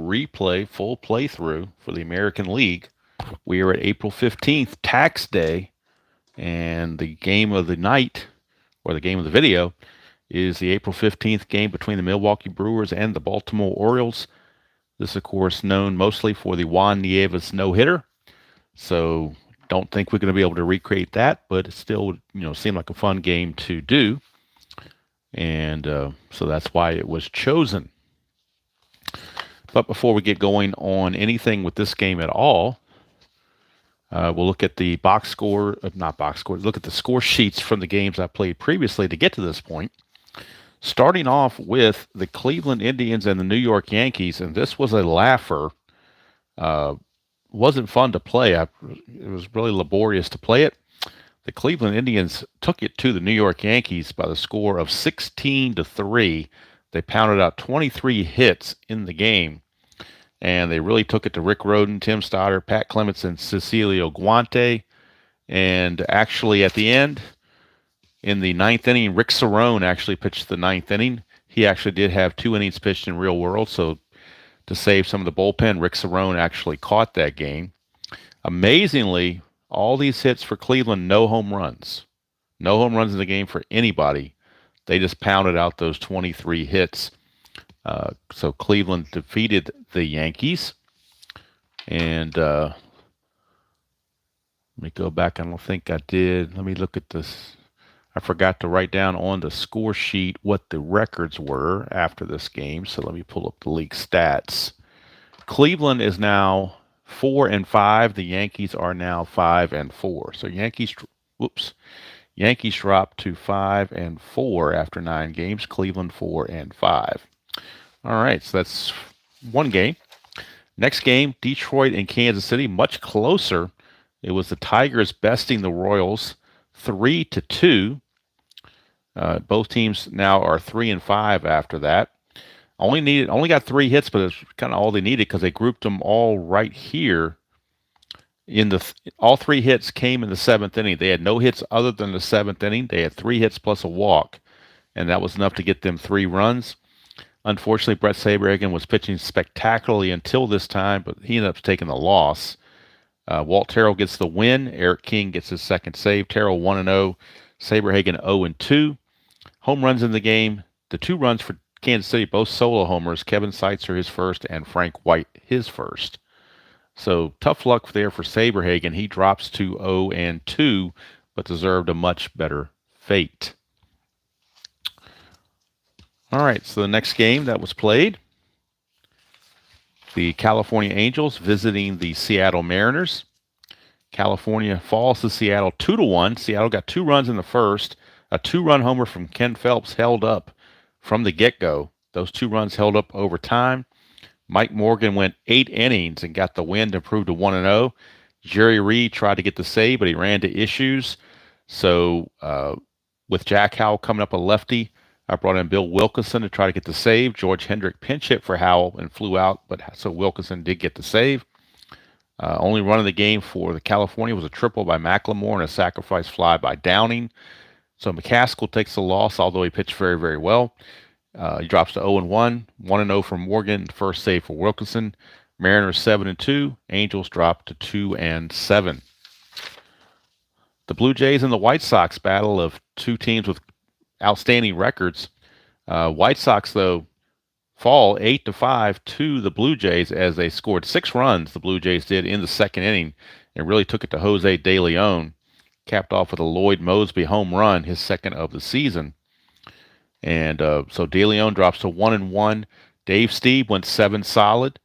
replay, full playthrough for the American League. We are at April 15th, tax day, and the game of the night, or the game of the video, is the April 15th game between the Milwaukee Brewers and the Baltimore Orioles. This, of course, known mostly for the Juan Nieves no-hitter. So don't think we're going to be able to recreate that, but it still, seemed like a fun game to do. And so that's why it was chosen. But before we get going on anything with this game at all, we'll look at the look at the score sheets from the games I played previously to get to this point. Starting off with the Cleveland Indians and the New York Yankees, and this was a laugher. Wasn't fun to play. It was really laborious to play it. The Cleveland Indians took it to the New York Yankees by the score of 16-3. They pounded out 23 hits in the game, and they really took it to Rick Rhoden, Tim Stoddard, Pat Clements, and Cecilio Guante. And actually, at the end, in the ninth inning, Rick Cerrone actually pitched the ninth inning. He actually did have 2 innings pitched in real world, so to save some of the bullpen, Rick Cerrone actually caught that game. Amazingly, all these hits for Cleveland, no home runs. No home runs in the game for anybody. They just pounded out those 23 hits. So Cleveland defeated the Yankees. And let me go back. I don't think I did. Let me look at this. I forgot to write down on the score sheet what the records were after this game. So let me pull up the league stats. Cleveland is now 4-5. The Yankees are now 5-4. So Yankees dropped to 5-4 after 9 games. Cleveland 4-5. All right, so that's one game. Next game, Detroit and Kansas City, much closer. It was the Tigers besting the Royals 3-2. Both teams now are 3-5 after that. Only got 3 hits, but it's kind of all they needed because they grouped them all right here. All 3 hits came in the 7th inning. They had no hits other than the 7th inning. They had 3 hits plus a walk, and that was enough to get them 3 runs. Unfortunately, Brett Saberhagen was pitching spectacularly until this time, but he ended up taking the loss. Walt Terrell gets the win. Eric King gets his second save. Terrell 1-0. Saberhagen 0-2. Home runs in the game. The 2 runs for Kansas City, both solo homers. Kevin Seitzer his first and Frank White his first. So tough luck there for Saberhagen. He drops to 0-2, but deserved a much better fate. All right, so the next game that was played, the California Angels visiting the Seattle Mariners. California falls to Seattle 2-1. Seattle got 2 runs in the first. A 2-run homer from Ken Phelps held up from the get-go. Those 2 runs held up over time. Mike Morgan went 8 innings and got the win to improve to 1-0. Jerry Reed tried to get the save, but he ran into issues. So with Jack Howell coming up a lefty, I brought in Bill Wilkinson to try to get the save. George Hendrick pinch hit for Howell and flew out, but so Wilkinson did get the save. Only run of the game for the California was a triple by McLemore and a sacrifice fly by Downing. So McCaskill takes the loss, although he pitched very, very well. He drops to 0-1, 1-0 for Morgan, first save for Wilkinson. Mariners 7-2. Angels drop to 2-7. The Blue Jays and the White Sox, battle of 2 teams with outstanding records. White Sox, though, fall 8-5 to the Blue Jays as they scored 6 runs, the Blue Jays did, in the 2nd inning, and really took it to Jose De Leon. Capped off with a Lloyd Mosby home run, his 2nd of the season. And so De Leon drops to 1-1. Dave Stieb went 7 solid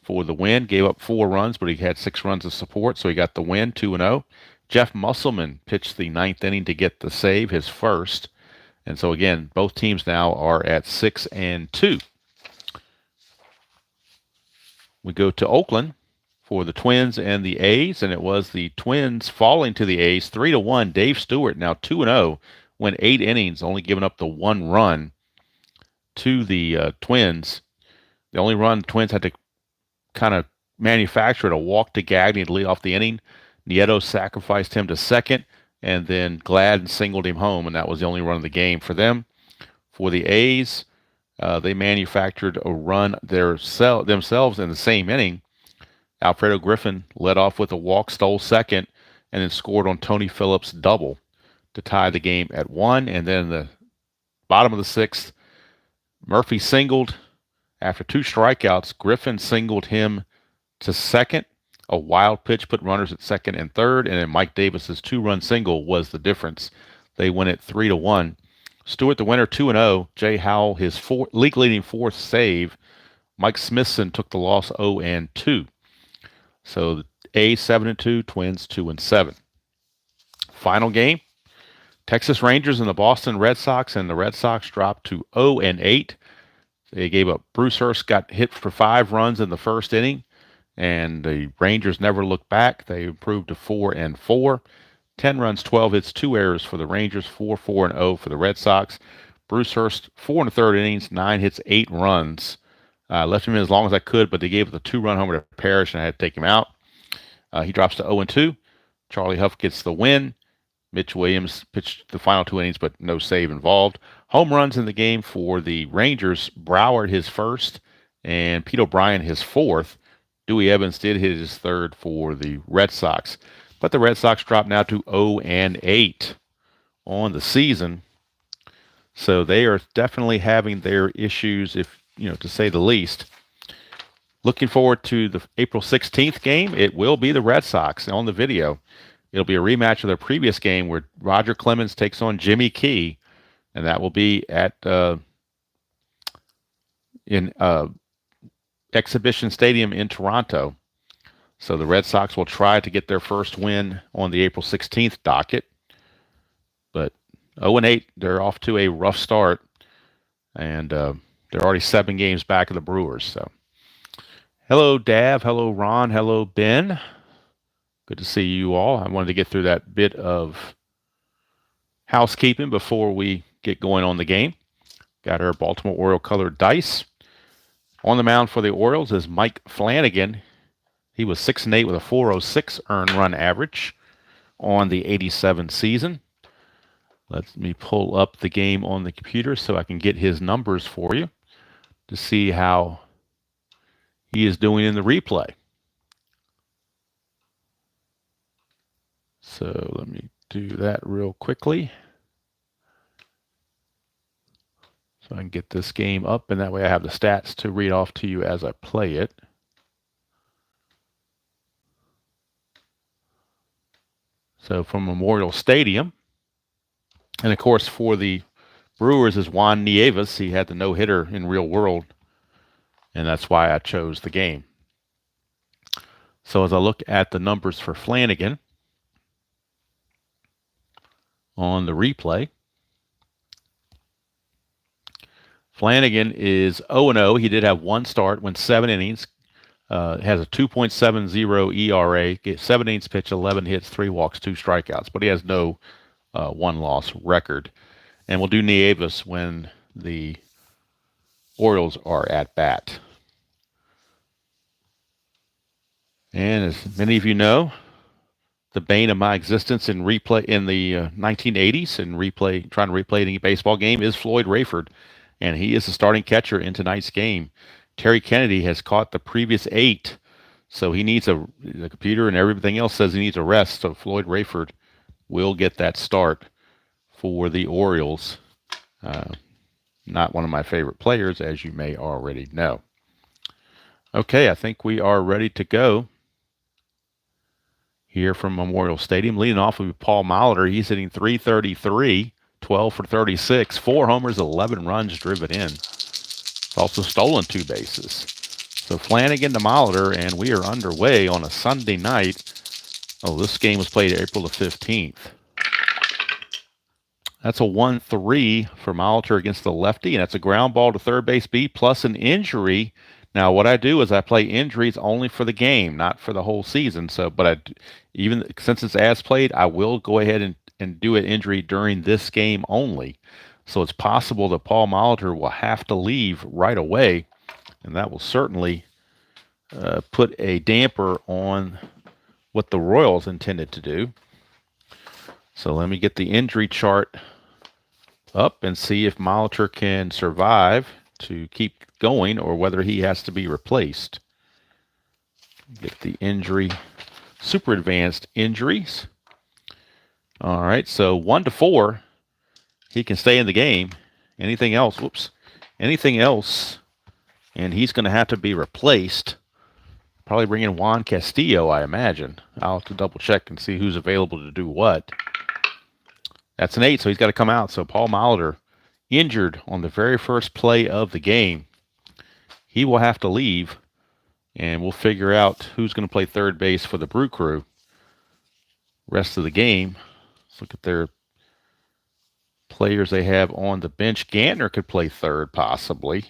for the win, gave up 4 runs, but he had 6 runs of support, so he got the win, 2-0. Jeff Musselman pitched the 9th inning to get the save, his first. And so, again, both teams now are at 6-2. We go to Oakland for the Twins and the A's, and it was the Twins falling to the A's 3-1. Dave Stewart now 2-0, went 8 innings, only giving up the 1 run to the Twins. The only run the Twins had to kind of manufacture a walk to Gagne to lead off the inning. Nieto sacrificed him to second, and then Gladden singled him home, and that was the only run of the game for them. For the A's, They manufactured a run themselves in the same inning. Alfredo Griffin led off with a walk, stole second, and then scored on Tony Phillips' double to tie the game at 1. And then in the bottom of the 6th, Murphy singled. After 2 strikeouts, Griffin singled him to second. A wild pitch put runners at second and third, and then Mike Davis's 2-run single was the difference. They win it 3-1. Stewart, the winner, 2-0. Jay Howell, his league-leading 4th save. Mike Smithson took the loss 0-2. So A 7-2, Twins 2-7. Final game: Texas Rangers and the Boston Red Sox, and the Red Sox dropped to 0-8. They gave up. Bruce Hurst got hit for 5 runs in the first inning, and the Rangers never looked back. They improved to 4-4. 10 runs, 12 hits, 2 errors for the Rangers, 4-4-0 for the Red Sox. Bruce Hurst, 4 1/3 innings, 9 hits, 8 runs. Left him in as long as I could, but they gave the 2-run homer to Parrish, and I had to take him out. He drops to 0-2. Charlie Huff gets the win. Mitch Williams pitched the final 2 innings, but no save involved. Home runs in the game for the Rangers: Broward his first, and Pete O'Brien his 4th. Dewey Evans did hit his 3rd for the Red Sox. But the Red Sox drop now to 0-8 on the season. So they are definitely having their issues, if to say the least. Looking forward to the April 16th game. It will be the Red Sox on the video. It'll be a rematch of their previous game where Roger Clemens takes on Jimmy Key, and that will be at in Exhibition Stadium in Toronto. So the Red Sox will try to get their first win on the April 16th docket. But 0-8, they're off to a rough start, and they're already 7 games back of the Brewers. So, hello, Dav. Hello, Ron. Hello, Ben. Good to see you all. I wanted to get through that bit of housekeeping before we get going on the game. Got our Baltimore Oriole colored dice. On the mound for the Orioles is Mike Flanagan. He was 6-8 with a 4.06 earned run average on the 87 season. Let me pull up the game on the computer so I can get his numbers for you to see how he is doing in the replay. So let me do that real quickly so I can get this game up, and that way I have the stats to read off to you as I play it. So from Memorial Stadium, and of course for the Brewers is Juan Nieves. He had the no-hitter in real world, and that's why I chose the game. So as I look at the numbers for Flanagan on the replay, Flanagan is 0-0. He did have 1 start, went 7 innings, has a 2.70 ERA, 7 innings pitched, 11 hits, 3 walks, 2 strikeouts, but he has no 1-loss record. And we'll do Nieves when the Orioles are at bat. And as many of you know, the bane of my existence in replay in the 1980s and trying to replay any baseball game is Floyd Rayford, and he is the starting catcher in tonight's game. Terry Kennedy has caught the previous 8, so he needs the computer and everything else says he needs a rest. So Floyd Rayford will get that start for the Orioles. Not one of my favorite players, as you may already know. Okay, I think we are ready to go here from Memorial Stadium. Leading off will be Paul Molitor. He's hitting .333, 12 for 36, 4 homers, 11 runs driven in. He's also stolen 2 bases. So Flanagan to Molitor, and we are underway on a Sunday night. Oh, this game was played April the 15th. That's a 1-3 for Molitor against the lefty, and that's a ground ball to third base B plus an injury. Now, what I do is I play injuries only for the game, not for the whole season. So, but even since it's as played, I will go ahead and do an injury during this game only. So it's possible that Paul Molitor will have to leave right away, and that will certainly put a damper on what the Royals intended to do. So let me get the injury chart up and see if Molitor can survive to keep going or whether he has to be replaced. Get the injury, super advanced injuries. All right, so 1-4, he can stay in the game. Anything else, anything else, and he's going to have to be replaced. Probably bring in Juan Castillo, I imagine. I'll have to double check and see who's available to do what. That's an 8, so he's got to come out. So Paul Molitor, injured on the very first play of the game. He will have to leave, and we'll figure out who's going to play third base for the Brew Crew rest of the game. Let's look at their players they have on the bench. Gantner could play third, possibly,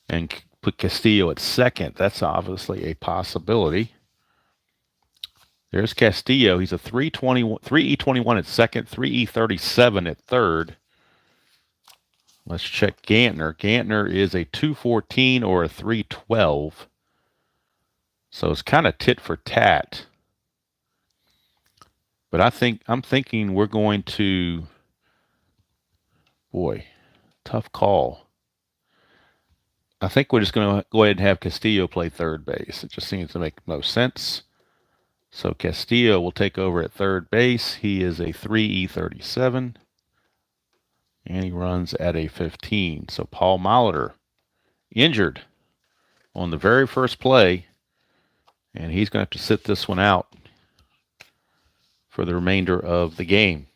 and put Castillo at second. That's obviously a possibility. There's Castillo. He's a 3E21 at second, 3E37 at third. Let's check Gantner. Gantner is a 214 or a 312. So it's kind of tit for tat. But I'm thinking we're going to, boy, tough call. I think we're just going to go ahead and have Castillo play third base. It just seems to make most sense. So Castillo will take over at third base. He is a 3E37, and he runs at a 15. So Paul Molitor, injured on the very first play, and he's going to have to sit this one out for the remainder of the game.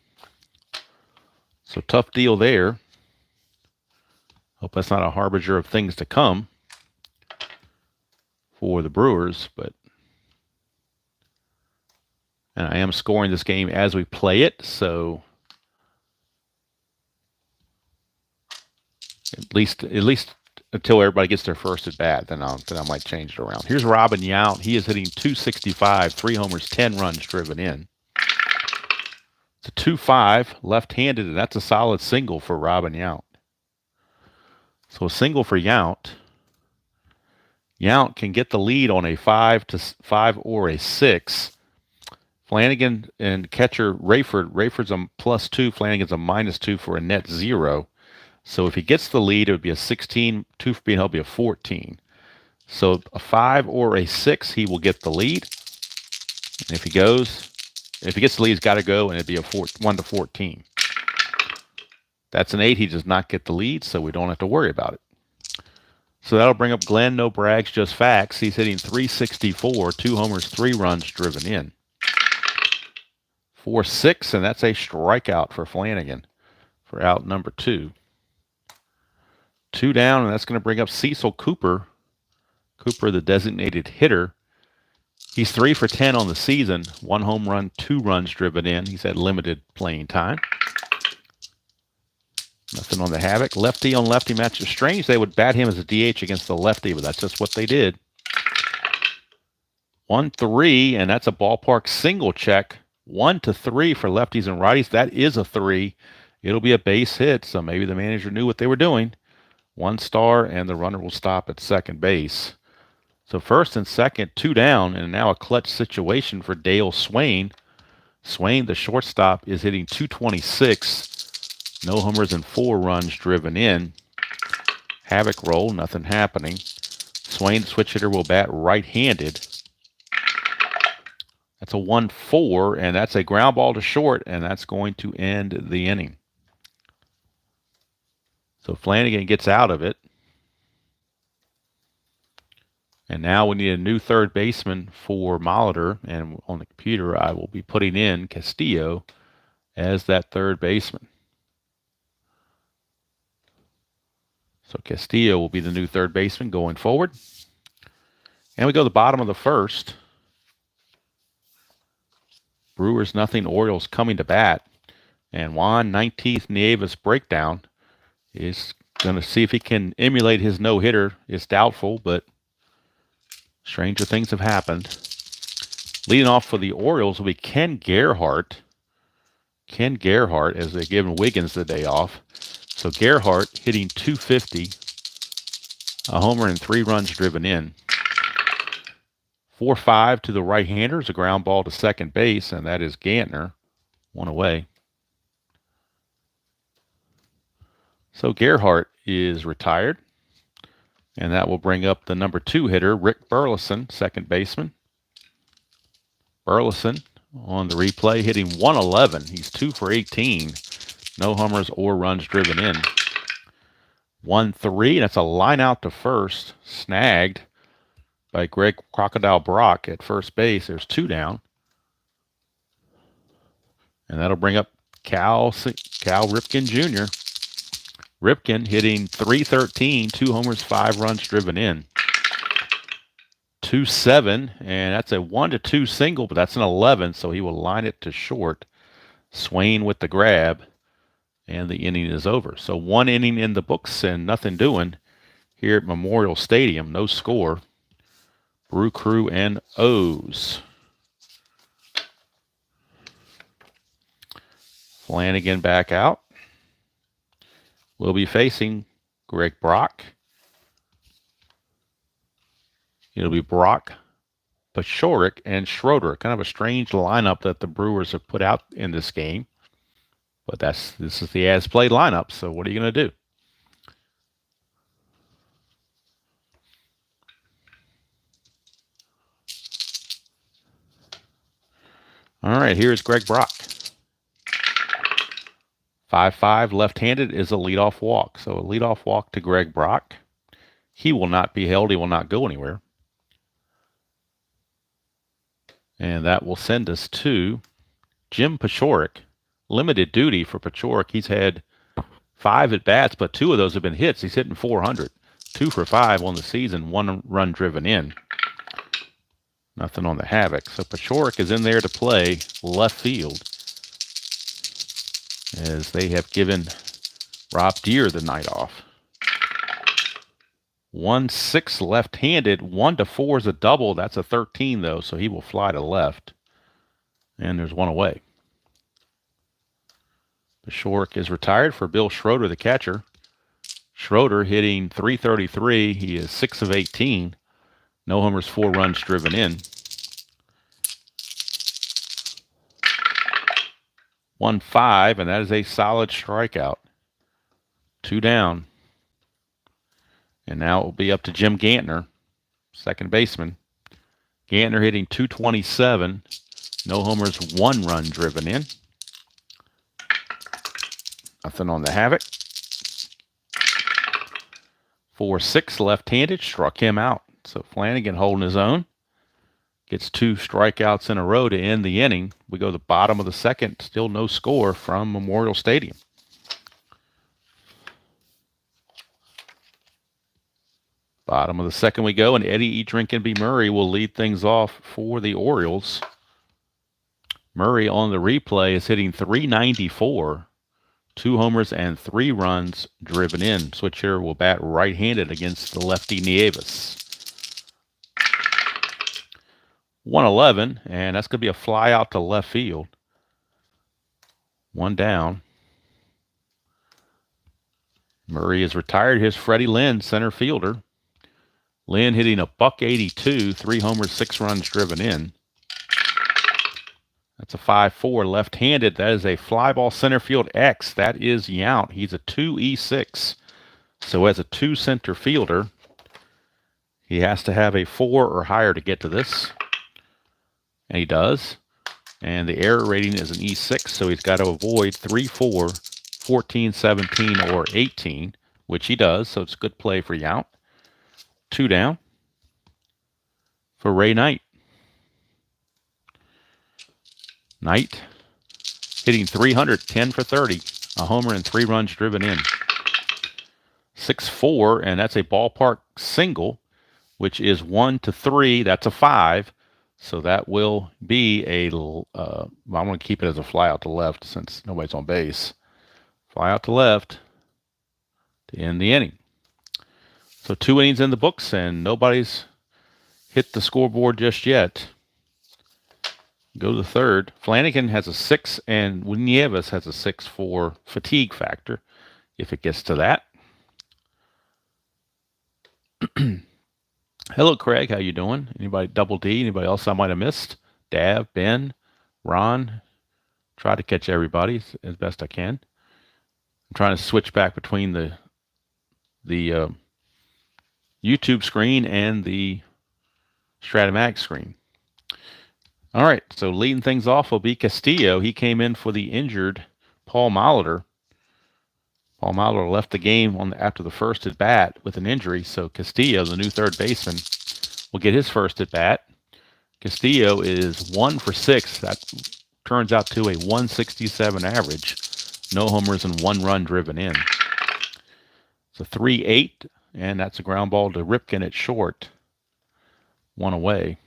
So tough deal there. Hope that's not a harbinger of things to come for the Brewers, but and I am scoring this game as we play it, so at least until everybody gets their first at bat, then I might change it around. Here's Robin Yount. He is hitting 265, 3 homers, 10 runs driven in. It's a 2-5, left-handed, and that's a solid single for Robin Yount. So a single for Yount. Yount can get the lead on a 5 or a 6. Flanagan and catcher Rayford's a +2. Flanagan's a -2 for a net 0. So if he gets the lead, it would be a 16. 2 for being held, be a 14. So a 5 or a 6, he will get the lead. And if he gets the lead, he's got to go, and it'd be a 1-14. That's an 8. He does not get the lead, so we don't have to worry about it. So that'll bring up Glenn No Brags, Just Facts. He's hitting 364, 2 homers, 3 runs driven in. 4-6, and that's a strikeout for Flanagan for out number 2. 2 down, and that's going to bring up Cecil Cooper. Cooper, the designated hitter. He's 3 for 10 on the season. 1 home run, 2 runs driven in. He's had limited playing time. Nothing on the Havoc. Lefty on lefty match. It's strange they would bat him as a DH against the lefty, but that's just what they did. 1-3, and that's a ballpark single check. 1-3 for lefties and righties. That is a 3. It'll be a base hit, so maybe the manager knew what they were doing. 1 star, and the runner will stop at second base. So first and second, 2 down, and now a clutch situation for Dale Swain. Swain, the shortstop, is hitting 226. No homers and 4 runs driven in. Havoc roll, nothing happening. Swain, the switch hitter, will bat right-handed. That's a 1-4, and that's a ground ball to short, and that's going to end the inning. So Flanagan gets out of it. And now we need a new third baseman for Molitor, and on the computer I will be putting in Castillo as that third baseman. So Castillo will be the new third baseman going forward. And we go to the bottom of the first. Brewers nothing, Orioles coming to bat. And Juan 19th Nieves breakdown is going to see if he can emulate his no-hitter. It's doubtful, but stranger things have happened. Leading off for the Orioles will be Ken Gerhart. Ken Gerhart, as they're giving Wiggins the day off. So Gerhart hitting 250, a homer and 3 runs driven in. 4-5 to the right-hander is a ground ball to second base, and that is Gantner. 1 away. So Gerhardt is retired, and that will bring up the number 2 hitter, Rick Burleson, second baseman. Burleson on the replay hitting 111. He's 2 for 18. No homers or runs driven in. 1-3. That's a line out to first. Snagged by Greg Crocodile Brock at first base. There's 2 down. And that'll bring up Cal Ripken Jr. Ripken hitting .313, 2 homers, 5 runs driven in. 2-7, and that's a 1-2 single, but that's an 11, so he will line it to short. Swain with the grab, and the inning is over. So 1 inning in the books and nothing doing here at Memorial Stadium. No score. Brew Crew and O's. Flanagan back out. We'll be facing Greg Brock. It'll be Brock, Paciorek, and Schroeder. Kind of a strange lineup that the Brewers have put out in this game. But this is the as-played lineup, so what are you going to do? All right, here's Greg Brock. 5-5 left-handed is a leadoff walk. So a leadoff walk to Greg Brock. He will not be held. He will not go anywhere. And that will send us to Jim Paciorek. Limited duty for Paciorek. He's had 5 at-bats, but 2 of those have been hits. He's hitting .400. 2 for 5 on the season, 1 run driven in. Nothing on the Havoc. So Paciorek is in there to play left field, as they have given Rob Deere the night off. 1-6 left-handed. 1-4 is a double. That's a 13, though, so he will fly to left. And there's 1 away. Paciorek is retired for Bill Schroeder, the catcher. Schroeder hitting .333. He is 6 of 18. No homers, 4 runs driven in. 1-5, and that is a solid strikeout. 2 down. And now it will be up to Jim Gantner, second baseman. Gantner hitting .227. No homers, 1 run driven in. Nothing on the Havoc. 4-6 left-handed, struck him out. So Flanagan holding his own. Gets 2 strikeouts in a row to end the inning. We go to the bottom of the second. Still no score from Memorial Stadium. Bottom of the second we go, and Eddie E. Drinkin' B. Murray will lead things off for the Orioles. Murray on the replay is hitting .394. 2 homers and 3 runs driven in. Switch hitter will bat right-handed against the lefty Nieves. 1-11, and that's going to be a fly out to left field. 1 down. Murray is retired. Here's Freddie Lynn, center fielder. Lynn hitting a .182, 3 homers, 6 runs driven in. That's a 5-4 left-handed. That is a fly ball center field X. That is Yount. He's a 2E6. So as a 2 center fielder, he has to have a 4 or higher to get to this. And he does. And the error rating is an E6, so he's got to avoid 3-4, 14, 17, or 18, which he does. So it's a good play for Yount. 2 down for Ray Knight. Knight hitting .300, 10 for 30. A homer and 3 runs driven in. 6-4, and that's a ballpark single, which is 1-3. That's a 5. So that will be a, I'm going to keep it as a fly out to left since nobody's on base. Fly out to left to end the inning. So 2 innings in the books, and nobody's hit the scoreboard just yet. Go to the third. Flanagan has a 6, and Nieves has a 6 for fatigue factor, if it gets to that. Hello, Craig. How you doing? Anybody double D? Anybody else I might have missed? Dav, Ben, Ron. Try to catch everybody as best I can. I'm trying to switch back between the YouTube screen and the Strat-O-Matic screen. All right, so leading things off will be Castillo. He came in for the injured Paul Molitor. Paul Molitor left the game after the first at bat with an injury, so Castillo, the new third baseman, will get his first at bat. Castillo is 1 for 6. That turns out to a 167 average. No homers and 1 run driven in. It's a 3-8, and that's a ground ball to Ripken at short. 1 away.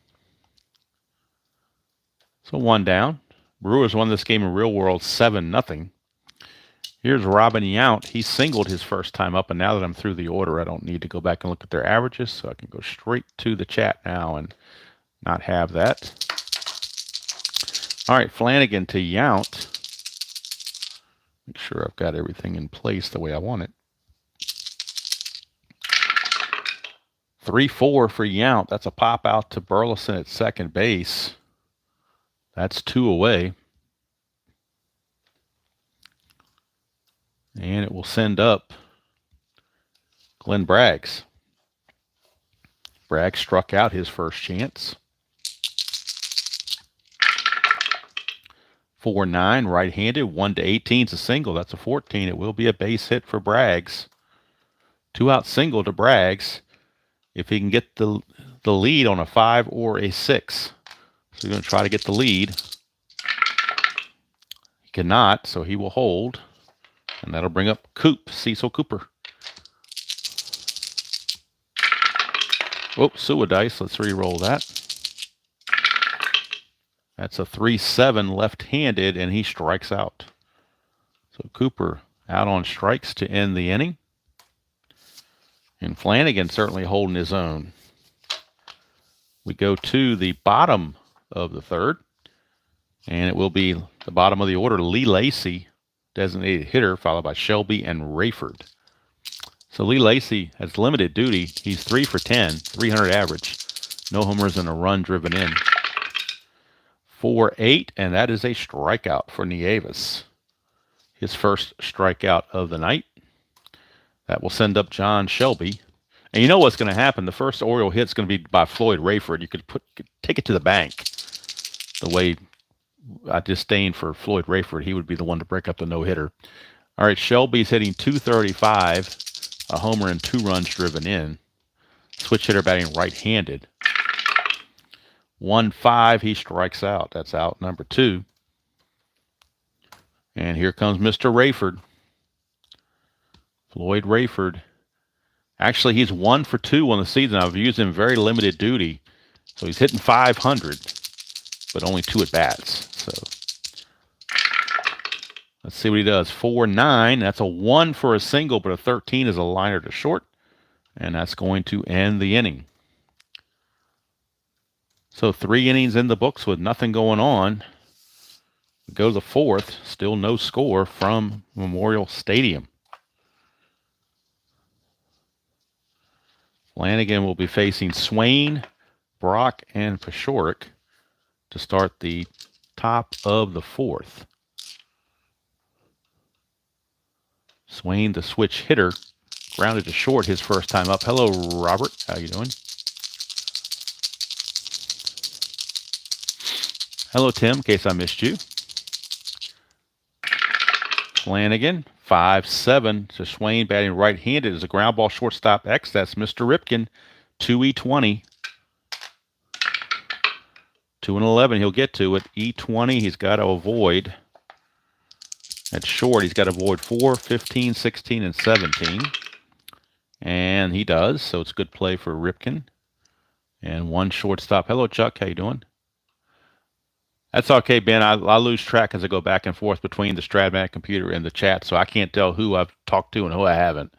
So 1 down. Brewers won this game in real world 7-0. Here's Robin Yount. He singled his first time up, and now that I'm through the order, I don't need to go back and look at their averages, so I can go straight to the chat now and not have that. All right, Flanagan to Yount. Make sure I've got everything in place the way I want it. 3-4 for Yount. That's a pop out to Burleson at second base. That's 2 away. And it will send up Glenn Braggs. Braggs struck out his first chance. 4-9, right-handed, 1-18 is a single. That's a 14. It will be a base hit for Braggs. 2-out single to Braggs if he can get the lead on a 5 or a 6. So he's going to try to get the lead. He cannot, so he will hold. And that'll bring up Cecil Cooper. Whoops, Suadice. Let's re-roll that. That's a 3-7 left-handed, and he strikes out. So Cooper out on strikes to end the inning. And Flanagan certainly holding his own. We go to the bottom of the third, and it will be the bottom of the order. Lee Lacy, designated hitter, followed by Shelby and Rayford. So Lee Lacy has limited duty. He's 3 for 10, 300 average. No homers and a run driven in. 4-8, and that is a strikeout for Nieves. His first strikeout of the night. That will send up John Shelby. And you know what's going to happen. The first Oriole hit's going to be by Floyd Rayford. You could take it to the bank. The way I disdain for Floyd Rayford, he would be the one to break up the no-hitter. All right, Shelby's hitting .235, a homer and 2 runs driven in. Switch hitter batting right-handed. 1-5, he strikes out. That's out number 2. And here comes Mr. Rayford. Floyd Rayford. Actually, he's 1 for 2 on the season. I've used him very limited duty. So he's hitting .500, but only 2 at-bats. So let's see what he does. 4-9. That's a 1 for a single, but a 13 is a liner to short. And that's going to end the inning. So 3 innings in the books with nothing going on. We go to the 4th. Still no score from Memorial Stadium. Flanagan will be facing Swain, Brock, and Pashorek to start the top of the 4th. Swain, the switch hitter, grounded to short his first time up. Hello, Robert. How you doing? Hello, Tim, in case I missed you. Flanagan, 5-7 to Swain, batting right-handed. Is a ground ball shortstop X. That's Mr. Ripken, 2E20. 2-11, he'll get to it. E20, he's got to avoid. At short, he's got to avoid 4, 15, 16, and 17. And he does, so it's good play for Ripken. And 1 shortstop. Hello, Chuck. How you doing? That's okay, Ben. I lose track as I go back and forth between the Strat-O-Matic computer and the chat, so I can't tell who I've talked to and who I haven't.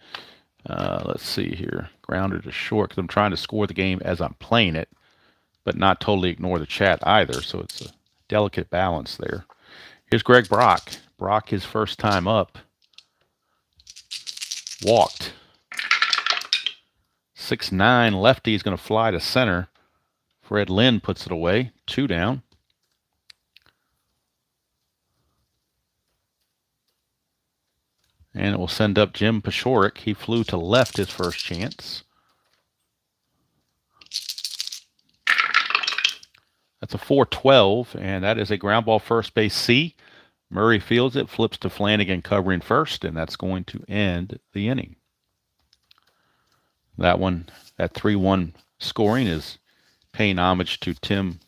Let's see here. Grounded to short, because I'm trying to score the game as I'm playing it, but not totally ignore the chat either, so it's a delicate balance there. Here's Greg Brock. Brock, his first time up, walked. 6'9", lefty is going to fly to center. Fred Lynn puts it away. 2 down. And it will send up Jim Pashorek. He flew to left his first chance. That's a 4-12, and that is a ground ball first base C. Murray fields it, flips to Flanagan covering first, and that's going to end the inning. That 3-1 scoring is paying homage to Tim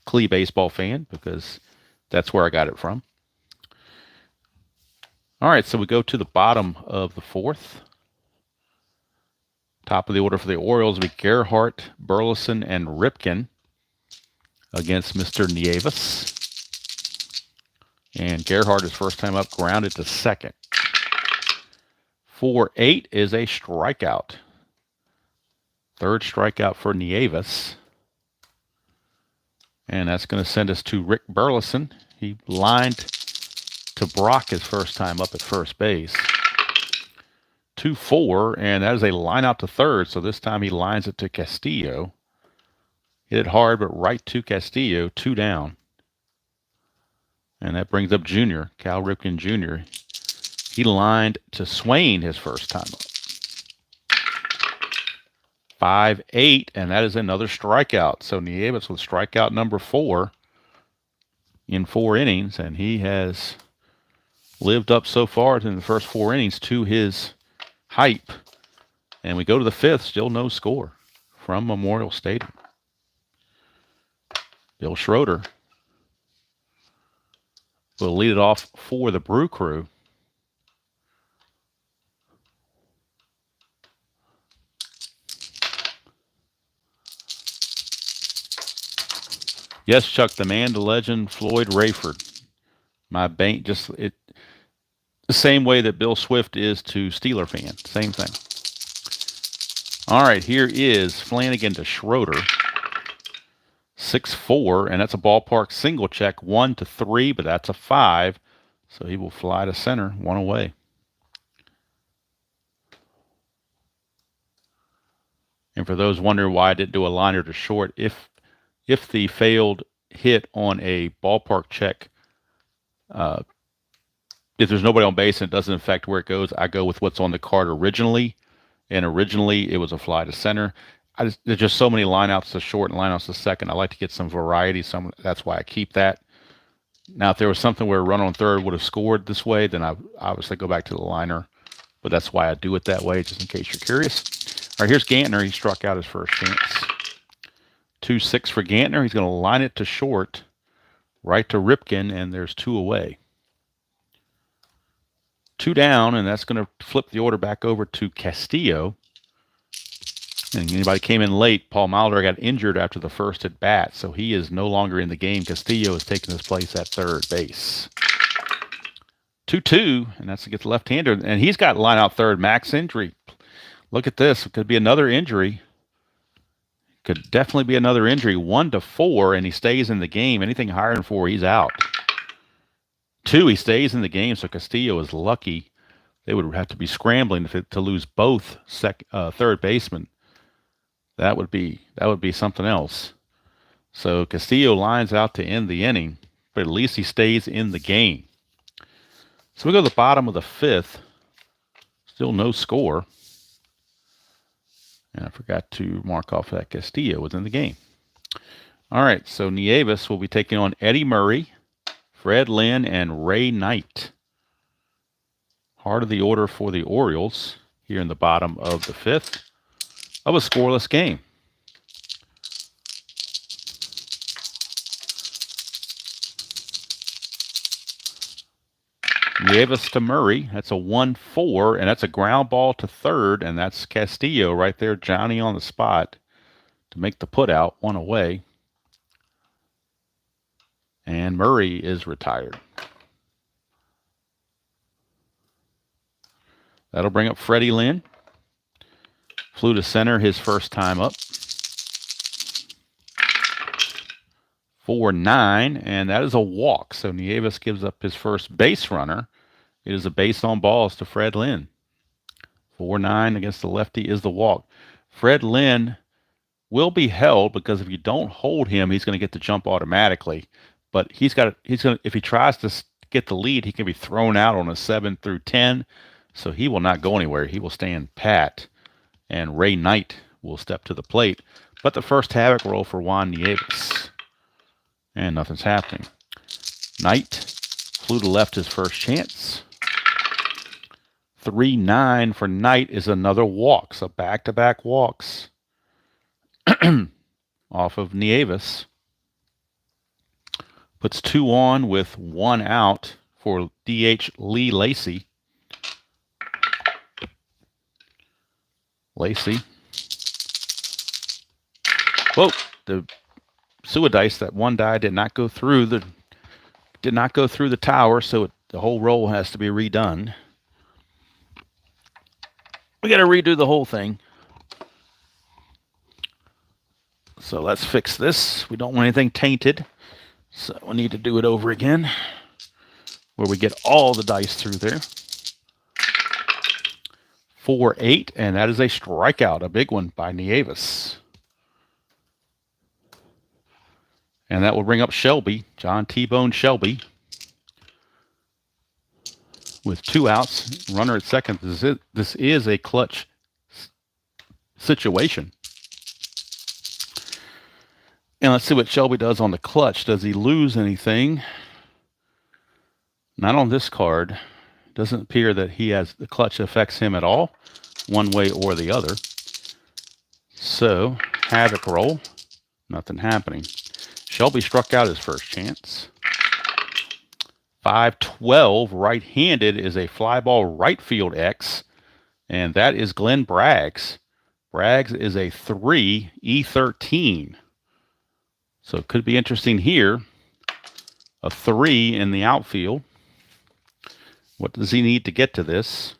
Klee, baseball fan, because that's where I got it from. All right, so we go to the bottom of the fourth. Top of the order for the Orioles will be Gerhart, Burleson, and Ripken against Mr. Nieves. And Gerhart is first time up, grounded to second. 4-8 is a strikeout. Third strikeout for Nieves. And that's going to send us to Rick Burleson. He lined to Brock his first time up at first base. 2-4, and that is a line out to third, so this time he lines it to Castillo. Hit it hard, but right to Castillo, 2 down. And that brings up Junior, Cal Ripken Jr. He lined to Swain his first time up. 5-8, and that is another strikeout. So Nieves with strikeout number 4 in 4 innings, and he has lived up so far in the first 4 innings to his hype. And we go to the 5th, still no score from Memorial Stadium. Bill Schroeder will lead it off for the Brew Crew. Yes, Chuck, the man, the legend, Floyd Rayford. My bank, the same way that Bill Swift is to Steeler fans. Same thing. All right, here is Flanagan to Schroeder. 6-4, and that's a ballpark single check, 1-3, but that's a 5. So he will fly to center, 1 away. And for those wondering why I didn't do a liner to short, if the failed hit on a ballpark check, if there's nobody on base and it doesn't affect where it goes, I go with what's on the card originally. And originally it was a fly to center. There's just so many lineouts to short and lineouts to second. I like to get some variety. That's why I keep that. Now, if there was something where a run on third would have scored this way, then I obviously go back to the liner. But that's why I do it that way, just in case you're curious. All right, here's Gantner. He struck out his first chance. 2-6 for Gantner. He's going to line it to short, right to Ripken, and there's 2 away. 2 down, and that's going to flip the order back over to Castillo. And anybody came in late, Paul Milder got injured after the first at bat, so he is no longer in the game. Castillo is taking his place at third base. 2-2, and that's against the left-hander. And he's got line out third, max injury. Look at this. It could be another injury. Could definitely be another injury. 1-4, and he stays in the game. Anything higher than 4, he's out. 2, he stays in the game, so Castillo is lucky. They would have to be scrambling to lose both third basemen. That would be something else. So Castillo lines out to end the inning, but at least he stays in the game. So we go to the bottom of the 5th. Still no score. And I forgot to mark off that Castillo was in the game. All right, so Nieves will be taking on Eddie Murray, Fred Lynn, and Ray Knight. Heart of the order for the Orioles here in the bottom of the 5th of a scoreless game. Nieves to Murray. That's a 1-4, and that's a ground ball to third, and that's Castillo right there, Johnny on the spot to make the put out, 1 away. And Murray is retired. That'll bring up Freddie Lynn. Flew to center his first time up. 4-9, and that is a walk. So Nieves gives up his first base runner. It is a base on balls to Fred Lynn. 4-9 against the lefty is the walk. Fred Lynn will be held because if you don't hold him, he's going to get the jump automatically. But if he tries to get the lead, he can be thrown out on a 7 through 10. So he will not go anywhere. He will stand pat. And Ray Knight will step to the plate. But the first havoc roll for Juan Nieves. And nothing's happening. Knight flew to left his first chance. 3-9 for Knight is another walk. So back-to-back walks off of Nieves. Puts 2 on with 1 out for DH Lee Lacy. Whoa, the Suidice, that one die did not go through the tower, so the whole roll has to be redone. We got to redo the whole thing. So let's fix this. We don't want anything tainted, so we need to do it over again, where we get all the dice through there. 4-8, and that is a strikeout, a big one by Nieves. And that will bring up Shelby, John T-Bone Shelby, with 2 outs, runner at second. This is a clutch situation. And let's see what Shelby does on the clutch. Does he lose anything? Not on this card. Doesn't appear that the clutch affects him at all, one way or the other. So, havoc roll, nothing happening. Shelby struck out his first chance. 5-12, right-handed is a fly ball right field X, and that is Glenn Braggs. Braggs is a 3, E13. So it could be interesting here. A 3 in the outfield. What does he need to get to this?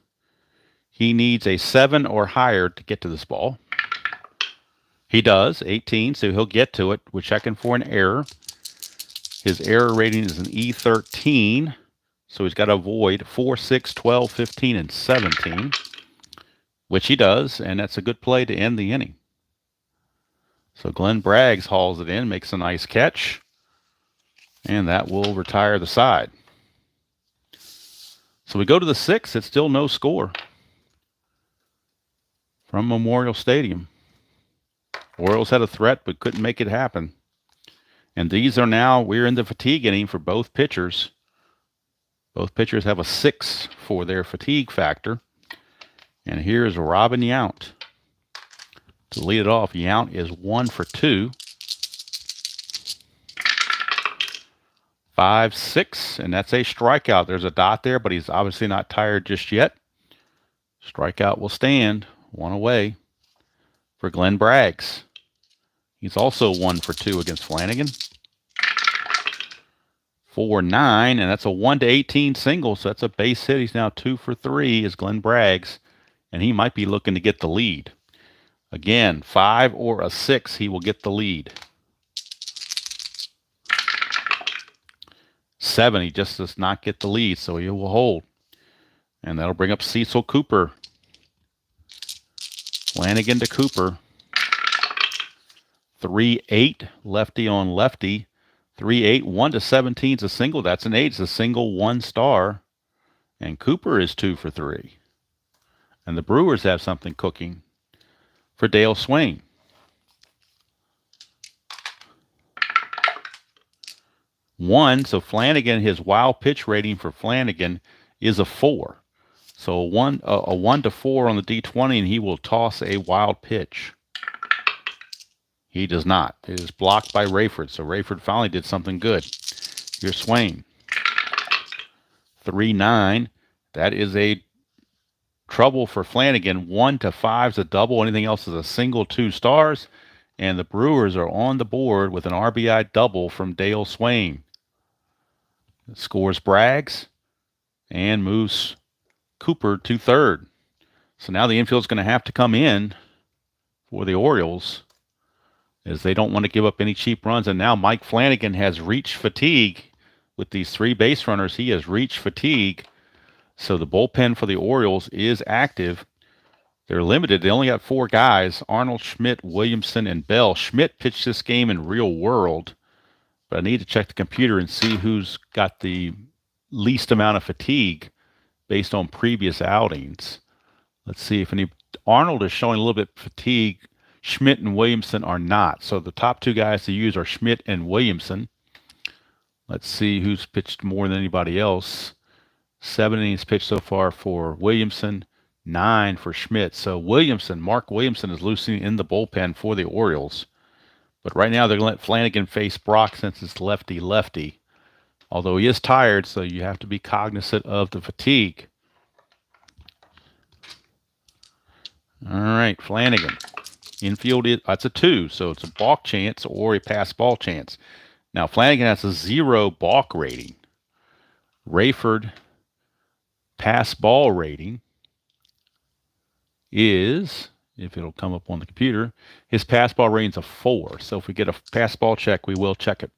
He needs a 7 or higher to get to this ball. He does, 18, so he'll get to it. We're checking for an error. His error rating is an E13, so he's got to avoid 4, 6, 12, 15, and 17, which he does, and that's a good play to end the inning. So Glenn Braggs hauls it in, makes a nice catch, and that will retire the side. So we go to the 6th. It's still no score from Memorial Stadium. Orioles had a threat but couldn't make it happen. And we're in the fatigue inning for both pitchers. Both pitchers have a 6 for their fatigue factor. And here's Robin Yount to lead it off. Yount is 1 for 2. 5-6, and that's a strikeout. There's a dot there, but he's obviously not tired just yet. Strikeout will stand, 1 away for Glenn Braggs. He's also 1 for 2 against Flanagan. 4-9, and that's a 1-18 single, so that's a base hit. He's now 2 for 3 is Glenn Braggs, and he might be looking to get the lead. Again, 5 or a 6, he will get the lead. 7, he just does not get the lead, so he will hold. And that'll bring up Cecil Cooper. Flanagan to Cooper. 3-8, lefty on lefty. 3-8, 1-17 is a single. That's an 8. It's a single 1 star. And Cooper is 2 for 3. And the Brewers have something cooking for Dale Swain. So Flanagan, his wild pitch rating for Flanagan is a 4. So a 1 to 4 on the D20, and he will toss a wild pitch. He does not. It is blocked by Rayford, so Rayford finally did something good. Here's Swain. 3-9. That is a trouble for Flanagan. 1 to 5 is a double. Anything else is a single 2 stars. And the Brewers are on the board with an RBI double from Dale Swain. Scores Braggs and moves Cooper to third. So now the infield's going to have to come in for the Orioles, as they don't want to give up any cheap runs. And now Mike Flanagan has reached fatigue with these 3 base runners. He has reached fatigue. So the bullpen for the Orioles is active. They're limited. They only got 4 guys: Arnold, Schmidt, Williamson, and Bell. Schmidt pitched this game in real world, but I need to check the computer and see who's got the least amount of fatigue based on previous outings. Let's see if any. Arnold is showing a little bit of fatigue. Schmidt and Williamson are not. So the top two guys to use are Schmidt and Williamson. Let's see who's pitched more than anybody else. 7 innings pitched so far for Williamson, 9 for Schmidt. So Mark Williamson is losing in the bullpen for the Orioles. But right now they're going to let Flanagan face Brock since it's lefty-lefty. Although he is tired, so you have to be cognizant of the fatigue. All right, Flanagan. Infield, that's a 2, so it's a balk chance or a pass ball chance. Now, Flanagan has a 0 balk rating. Rayford pass ball rating is, if it'll come up on the computer, his pass ball rating's a 4. So if we get a pass ball check, we will check it.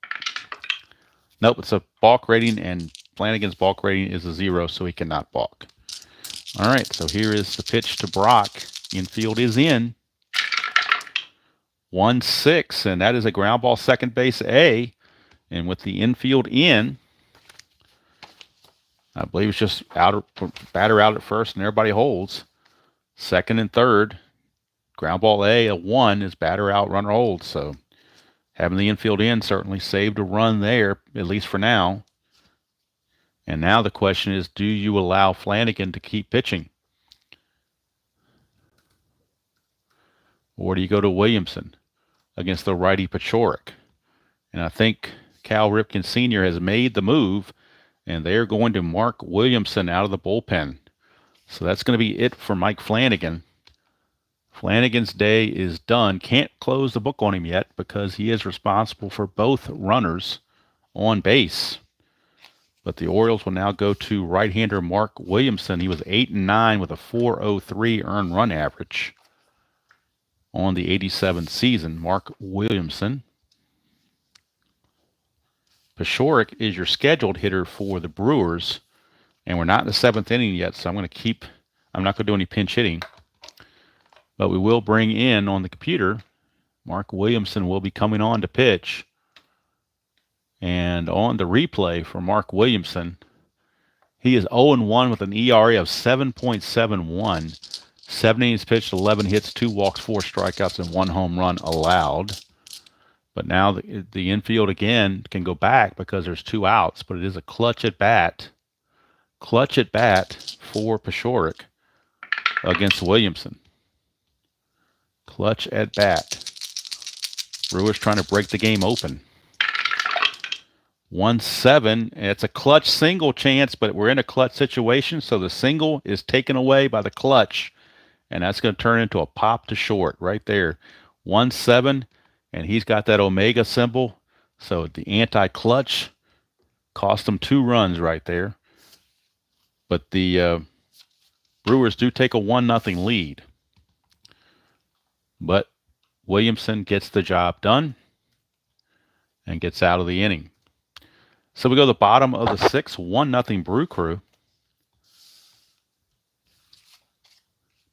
Nope, it's a balk rating, and Flanagan's balk rating is a 0, so he cannot balk. All right, so here is the pitch to Brock. Infield is in. 1-6, and that is a ground ball second base A. And with the infield in, I believe it's just batter out at first, and everybody holds. Second and third, ground ball A, a 1 is batter out, runner holds. So having the infield in certainly saved a run there, at least for now. And now the question is, do you allow Flanagan to keep pitching? Or do you go to Williamson against the righty Paciorek? And I think Cal Ripken Sr. has made the move, and they're going to Mark Williamson out of the bullpen. So that's going to be it for Mike Flanagan. Flanagan's day is done. Can't close the book on him yet because he is responsible for both runners on base. But the Orioles will now go to right-hander Mark Williamson. He was 8-9 with a 4.03 earned run average on the 87 season. Mark Williamson. Paciorek is your scheduled hitter for the Brewers, and we're not in the 7th inning yet, so I'm not going to do any pinch hitting. But we will bring in on the computer, Mark Williamson will be coming on to pitch. And on the replay for Mark Williamson, he is 0-1 with an ERA of 7.71. 7 innings pitched, 11 hits, 2 walks, 4 strikeouts, and 1 home run allowed. But now the infield again can go back because there's 2 outs, but it is a clutch at bat. Clutch at bat for Paciorek against Williamson. Clutch at bat. Brewers trying to break the game open. 1-7. It's a clutch single chance, but we're in a clutch situation, so the single is taken away by the clutch, and that's going to turn into a pop to short right there. 1-7, and he's got that Omega symbol, so the anti-clutch cost him 2 runs right there. But the Brewers do take a 1-0 lead. But Williamson gets the job done and gets out of the inning. So we go to the bottom of the 6th, 1-0 Brew Crew.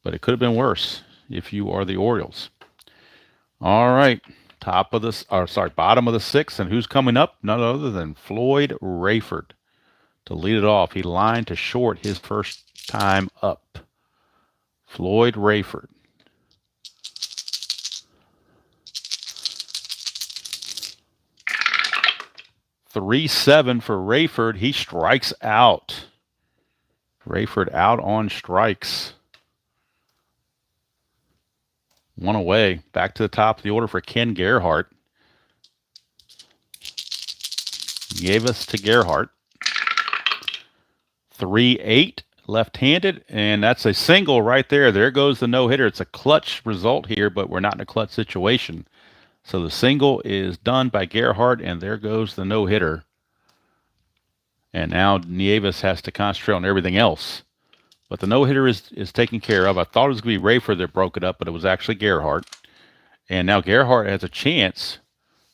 But it could have been worse if you are the Orioles. All right, bottom of the 6th, and who's coming up? None other than Floyd Rayford to lead it off. He lined to short his first time up. Floyd Rayford. 3-7 for Rayford. He strikes out. Rayford out on strikes. 1 away. Back to the top of the order for Ken Gerhart. Nieves to Gerhart. 3-8 left-handed, and that's a single right there. There goes the no-hitter. It's a clutch result here, but we're not in a clutch situation. So the single is done by Gerhart, and there goes the no-hitter. And now Nieves has to concentrate on everything else. But the no-hitter is taken care of. I thought it was going to be Rayford that broke it up, but it was actually Gerhart. And now Gerhart has a chance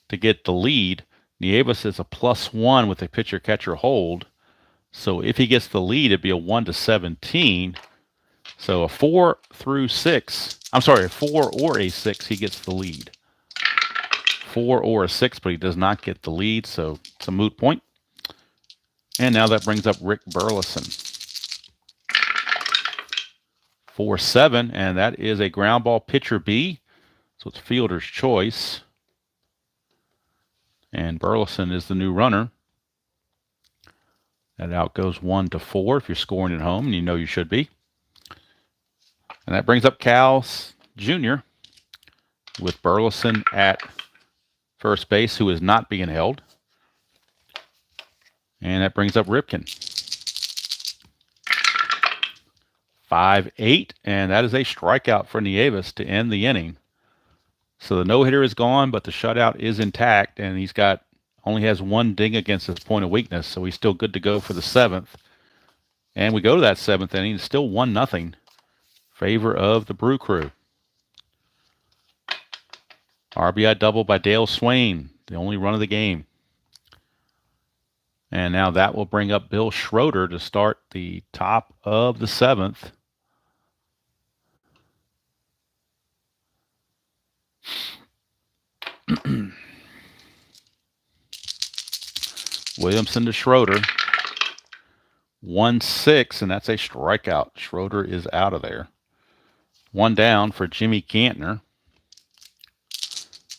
to get the lead. Nieves is a +1 with a pitcher-catcher hold. So if he gets the lead, it'd be a 1-17. So a 4 through 6. I'm sorry, a 4 or a 6, he gets the lead. 4 or a 6, but he does not get the lead, so it's a moot point. And now that brings up Rick Burleson. 4-7, and that is a ground ball pitcher B. So it's fielder's choice. And Burleson is the new runner. That out goes 1-4 if you're scoring at home, and you know you should be. And that brings up Cal Jr. with Burleson at first base, who is not being held. And that brings up Ripken. 5-8, and that is a strikeout for Nieves to end the inning. So the no-hitter is gone, but the shutout is intact, and he's only has one ding against his point of weakness, so he's still good to go for the 7th. And we go to that 7th inning, it's still 1-0 favor of the Brew Crew. RBI double by Dale Swain, the only run of the game. And now that will bring up Bill Schroeder to start the top of the 7th. Williamson to Schroeder. 1-6, and that's a strikeout. Schroeder is out of there. One down for Jimmy Gantner.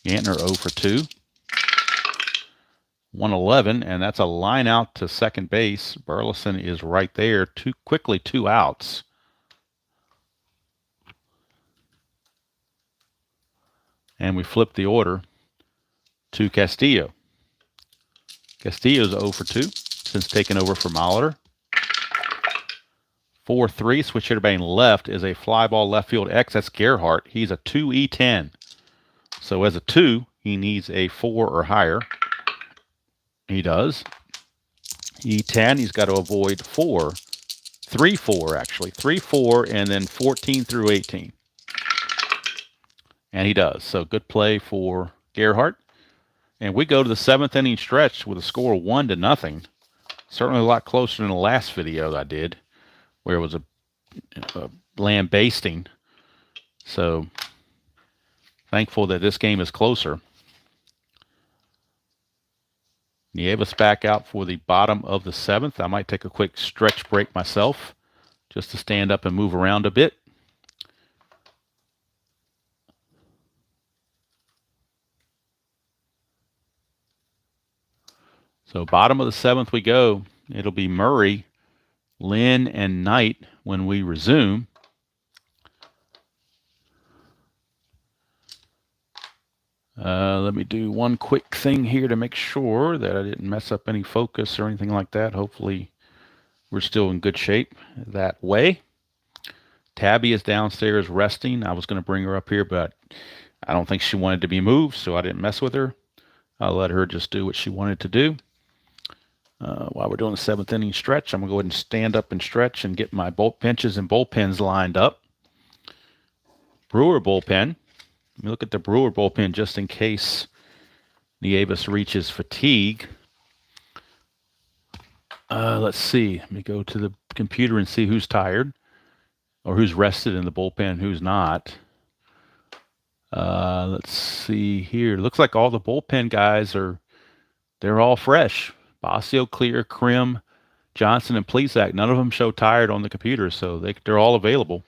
Gantner 0 for 2. 1-11, and that's a line out to second base. Burleson is right there. Quickly 2 outs. And we flip the order to Castillo. Castillo's 0 for 2 since taking over for Molitor. 4-3, switch hitter batting left is a fly ball left field X. That's Gerhardt. He's a 2E10. So as a 2, he needs a 4 or higher. He does. E10, he's got to avoid 4. 3-4, actually. 3-4, and then 14 through 18. And he does. So good play for Gerhardt. And we go to the 7th inning stretch with a score of 1-0. Certainly a lot closer than the last video that I did, where it was a lambasting. So thankful that this game is closer. Nieves back out for the bottom of the 7th. I might take a quick stretch break myself just to stand up and move around a bit. So bottom of the 7th we go. It'll be Murray, Lynn, and Knight when we resume. Let me do one quick thing here to make sure that I didn't mess up any focus or anything like that. Hopefully we're still in good shape that way. Tabby is downstairs resting. I was going to bring her up here, but I don't think she wanted to be moved, so I didn't mess with her. I'll let her just do what she wanted to do. While we're doing the 7th inning stretch, I'm going to go ahead and stand up and stretch and get my benches and bullpens lined up. Brewer bullpen. Let me look at the Brewer bullpen just in case Nieves reaches fatigue. Let's see. Let me go to the computer and see who's tired or who's rested in the bullpen, who's not. Let's see here. Looks like all the bullpen guys they're all fresh. Basio, Clear, Krim, Johnson, and Plesac. None of them show tired on the computer, so they're all available.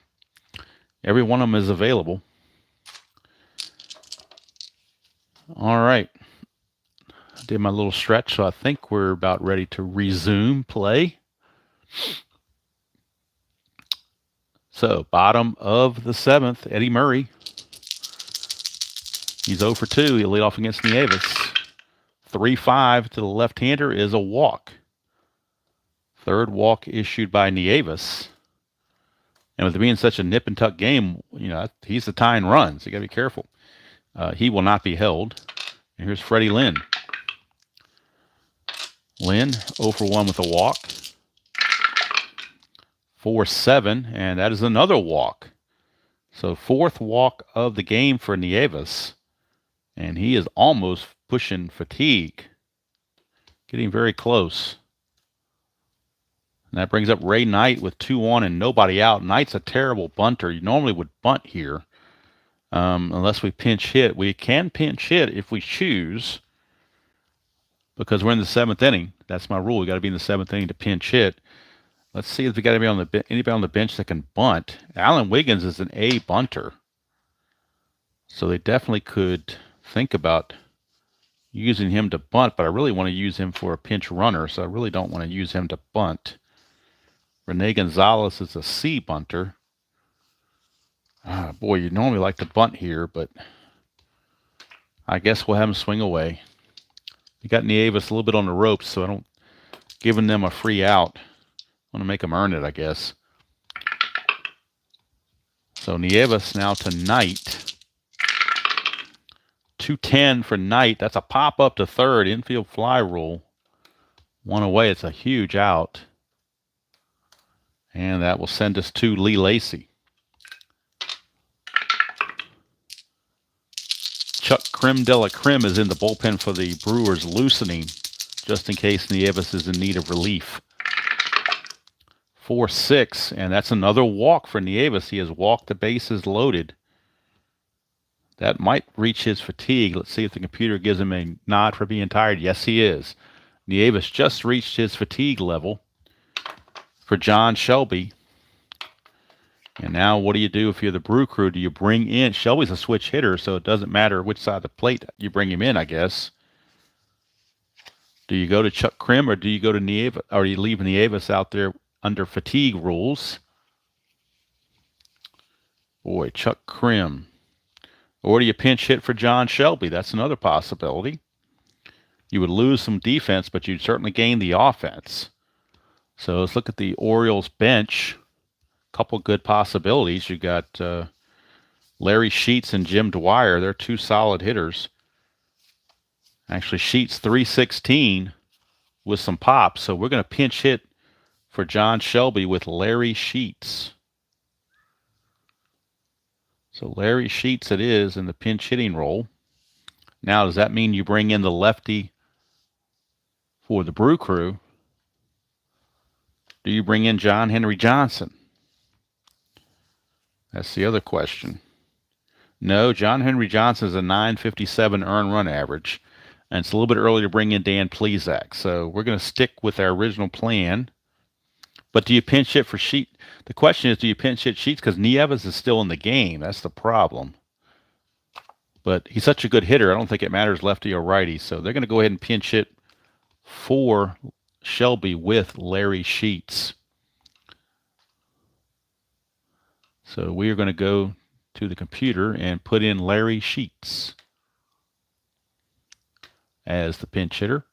Every one of them is available. All right. I did my little stretch, so I think we're about ready to resume play. So, bottom of the 7th, Eddie Murray. He's 0 for 2. He'll lead off against Nieves. 3-5 to the left-hander is a walk. Third walk issued by Nieves. And with it being such a nip-and-tuck game, he's the tying runs. You got to be careful. He will not be held. And here's Freddie Lynn. Lynn, 0 for 1 with a walk. 4-7, and that is another walk. So 4th walk of the game for Nieves. And he is almost pushing fatigue. Getting very close. And that brings up Ray Knight with 2 on and nobody out. Knight's a terrible bunter. You normally would bunt here. Unless we pinch hit. We can pinch hit if we choose. because we're in the 7th inning. That's my rule. We got to be in the 7th inning to pinch hit. Let's see if we got anybody on the bench that can bunt. Alan Wiggins is an A bunter, so they definitely could think about using him to bunt, but I really want to use him for a pinch runner, so I really don't want to use him to bunt. Rene Gonzalez is a C bunter. Boy, you normally like to bunt here, but I guess we'll have him swing away. You got Nieves a little bit on the ropes, so I don't giving them a free out. I want to make them earn it, I guess. So Nieves now to Knight. 210 for Knight. That's a pop up to third. Infield fly rule. One away. It's a huge out. And that will send us to Lee Lacy. Chuck Crim de la Crim is in the bullpen for the Brewers, loosening, just in case Nieves is in need of relief. 4-6, and that's another walk for Nieves. He has walked the bases loaded. That might reach his fatigue. Let's see if the computer gives him a nod for being tired. Yes, he is. Nieves just reached his fatigue level for John Shelby. And now what do you do if you're the Brew Crew? Do you bring in... Shelby's a switch hitter, so it doesn't matter which side of the plate you bring him in, I guess. Do you go to Chuck Crim or do you go to Nieves, or do you leave Nieves out there under fatigue rules? Boy, Chuck Crim. Or do you pinch hit for John Shelby? That's another possibility. You would lose some defense, but you'd certainly gain the offense. So let's look at the Orioles bench. Couple good possibilities. You got Larry Sheets and Jim Dwyer. They're two solid hitters. Actually, Sheets 316 with some pop. So we're going to pinch hit for John Shelby with Larry Sheets. So Larry Sheets it is in the pinch hitting role. Now, does that mean you bring in the lefty for the Brew Crew? Do you bring in John Henry Johnson? That's the other question. No, John Henry Johnson is a 957 earned run average, and it's a little bit early to bring in Dan Plesac. So we're going to stick with our original plan. But do you pinch hit for Sheets? The question is, do you pinch hit Sheets? Because Nieves is still in the game. That's the problem. But he's such a good hitter, I don't think it matters lefty or righty. So they're going to go ahead and pinch hit for Shelby with Larry Sheets. So we are going to go to the computer and put in Larry Sheets as the pinch hitter.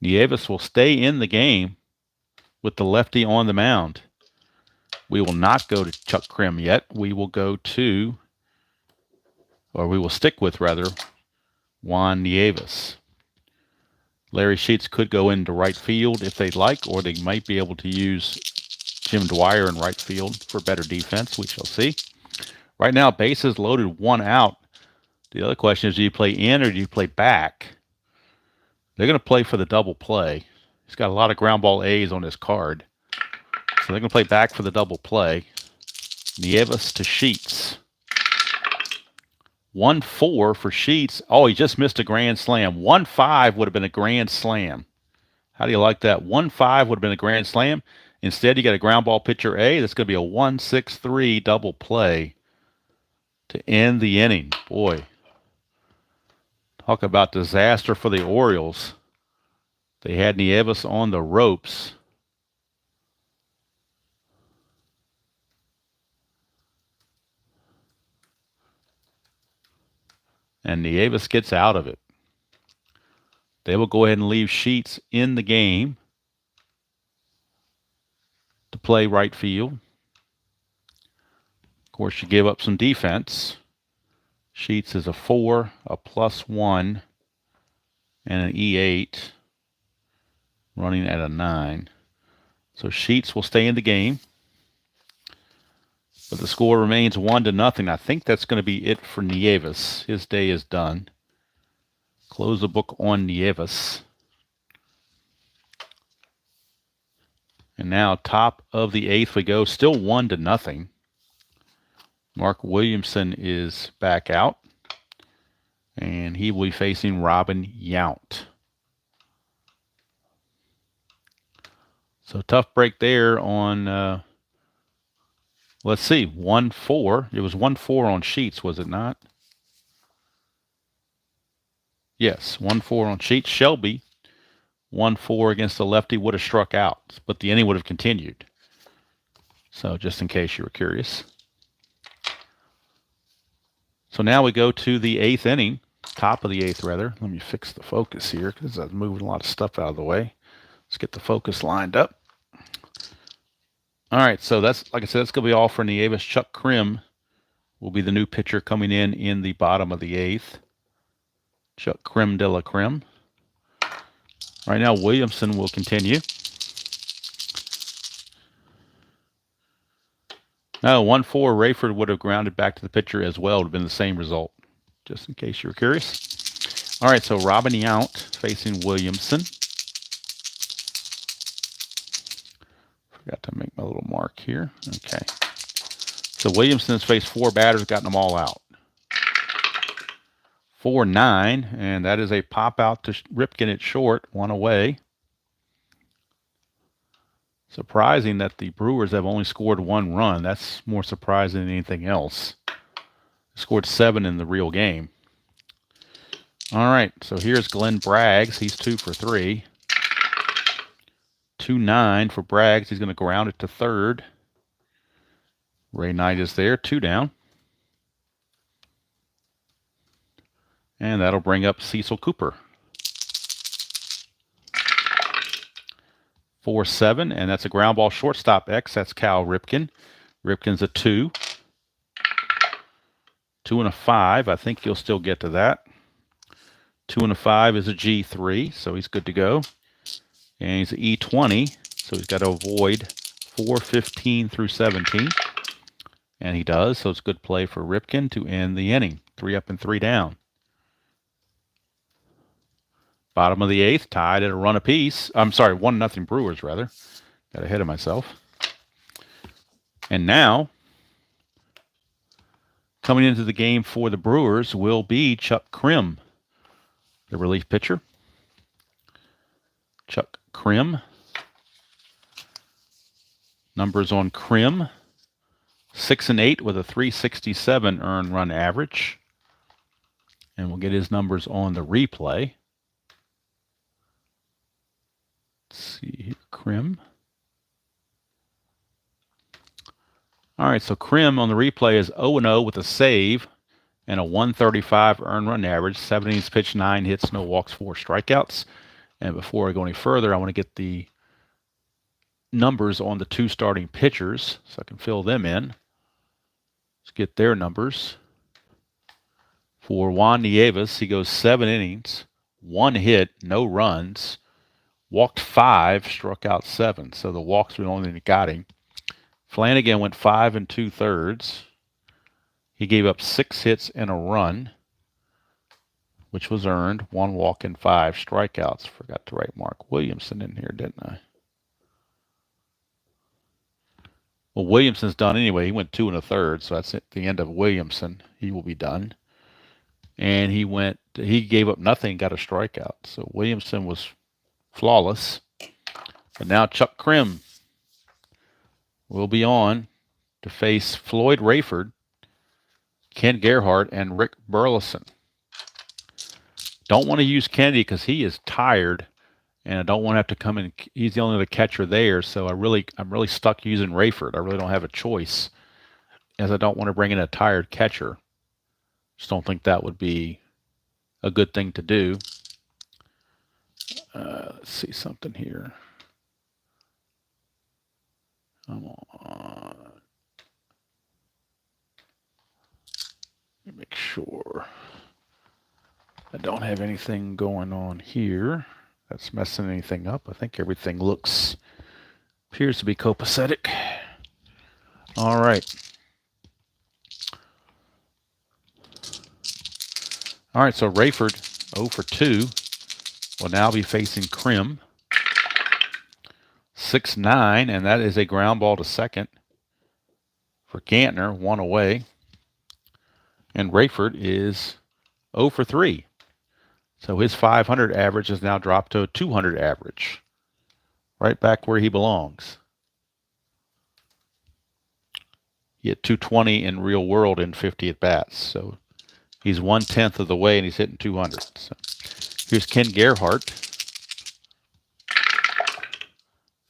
Nieves will stay in the game with the lefty on the mound. We will not go to Chuck Crim yet. We will go to, or we will stick with, rather, Juan Nieves. Larry Sheets could go into right field if they'd like, or they might be able to use Jim Dwyer in right field for better defense. We shall see. Right now, bases loaded, one out. The other question is, do you play in or do you play back? They're going to play for the double play. He's got a lot of ground ball A's on his card. So they're going to play back for the double play. Nieves to Sheets. 1-4 for Sheets. Oh, he just missed a grand slam. 1-5 would have been a grand slam. How do you like that? 1-5 would have been a grand slam. Instead, you got a ground ball pitcher A. That's going to be a 1-6-3 double play to end the inning. Boy, talk about disaster for the Orioles. They had Nieves on the ropes. And Nieves gets out of it. They will go ahead and leave Sheets in the game to play right field. Of course, you give up some defense. Sheets is a 4, a +1, and an E8, running at a 9. So Sheets will stay in the game. But the score remains 1-0. I think that's going to be it for Nieves. His day is done. Close the book on Nieves. And now top of the 8th we go. Still 1-0. Mark Williamson is back out. And he will be facing Robin Yount. So tough break there on, let's see, 1-4. It was 1-4 on sheets, was it not? Yes, 1-4 on sheets. Shelby, 1-4 against the lefty, would have struck out, but the inning would have continued. So just in case you were curious. So now we go to the 8th inning, top of the 8th rather. Let me fix the focus here because I'm moving a lot of stuff out of the way. Let's get the focus lined up. All right, so that's, like I said, that's going to be all for Nieves. Chuck Krim will be the new pitcher coming in the bottom of the 8th. Chuck Krim de la Krim. Right now, Williamson will continue. No, 1-4, Rayford would have grounded back to the pitcher as well. It would have been the same result, just in case you were curious. All right, so Robin Yount facing Williamson. Forgot to make my little mark here. Okay. So Williamson's faced 4 batters, gotten them all out. 4-9, and that is a pop out to Ripken at short, 1 away. Surprising that the Brewers have only scored 1 run. That's more surprising than anything else. Scored 7 in the real game. All right, so here's Glenn Braggs. He's 2 for 3. 2-9 for Braggs. He's going to ground it to third. Ray Knight is there, 2 down. And that'll bring up Cecil Cooper. 4-7, and that's a ground ball shortstop X. That's Cal Ripken. Ripken's a 2. 2 and a 5. I think you'll still get to that. 2 and a 5 is a G3, so he's good to go. And he's an E20, so he's got to avoid 4-15 through 17. And he does, so it's good play for Ripken to end the inning. 3 up and 3 down. Bottom of the 8th, tied at a run apiece. I'm sorry, 1-0 Brewers, rather. Got ahead of myself. And now, coming into the game for the Brewers will be Chuck Krim, the relief pitcher. Chuck Krim. Numbers on Krim: 6-8 with a 367 earned run average. And we'll get his numbers on the replay. Let's see here, Krim. All right, so Krim on the replay is 0-0 with a save and a 135 earned run average. 7 innings pitched, 9 hits, no walks, 4 strikeouts. And before I go any further, I want to get the numbers on the 2 starting pitchers so I can fill them in. Let's get their numbers. For Juan Nieves, he goes 7 innings, 1 hit, no runs. Walked 5, struck out 7. So the walks were the only thing that got him. Flanagan went 5 2/3. He gave up 6 hits and a run, which was earned. 1 walk and 5 strikeouts. Forgot to write Mark Williamson in here, didn't I? Well, Williamson's done anyway. He went 2 1/3, so that's at the end of Williamson. He will be done. And he gave up nothing, got a strikeout. So Williamson was flawless. But now Chuck Krim will be on to face Floyd Rayford, Ken Gerhardt, and Rick Burleson. Don't want to use Kennedy because he is tired, and I don't want to have to come in. He's the only other catcher there, so I'm really stuck using Rayford. I really don't have a choice, as I don't want to bring in a tired catcher. Just don't think that would be a good thing to do. Let's see something here. Come on. Let me make sure I don't have anything going on here that's messing anything up. I think everything appears to be copacetic. All right. All right, so Rayford, 0 for 2, will now be facing Krim. 6-9, and that is a ground ball to second for Gantner, 1 away. And Rayford is 0 for 3. So his 500 average has now dropped to a 200 average. right back where he belongs. He hit 220 in real world in 50 at bats, so he's 1/10 of the way, and he's hitting 200. So here's Ken Gerhardt,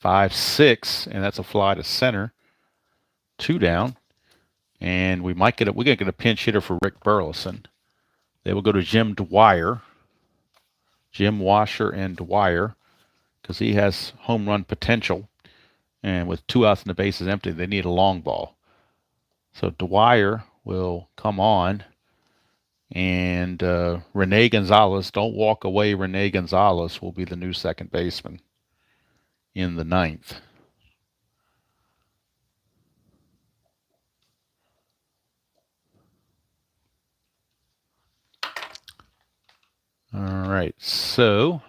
5-6, and that's a fly to center. 2 down, and we're gonna get a pinch hitter for Rick Burleson. They will go to Jim Dwyer, Jim Washer and Dwyer, because he has home run potential. And with 2 outs and the bases empty, they need a long ball. So Dwyer will come on, and Rene Gonzalez, don't walk away, Rene Gonzalez will be the new second baseman in the 9th. All right, so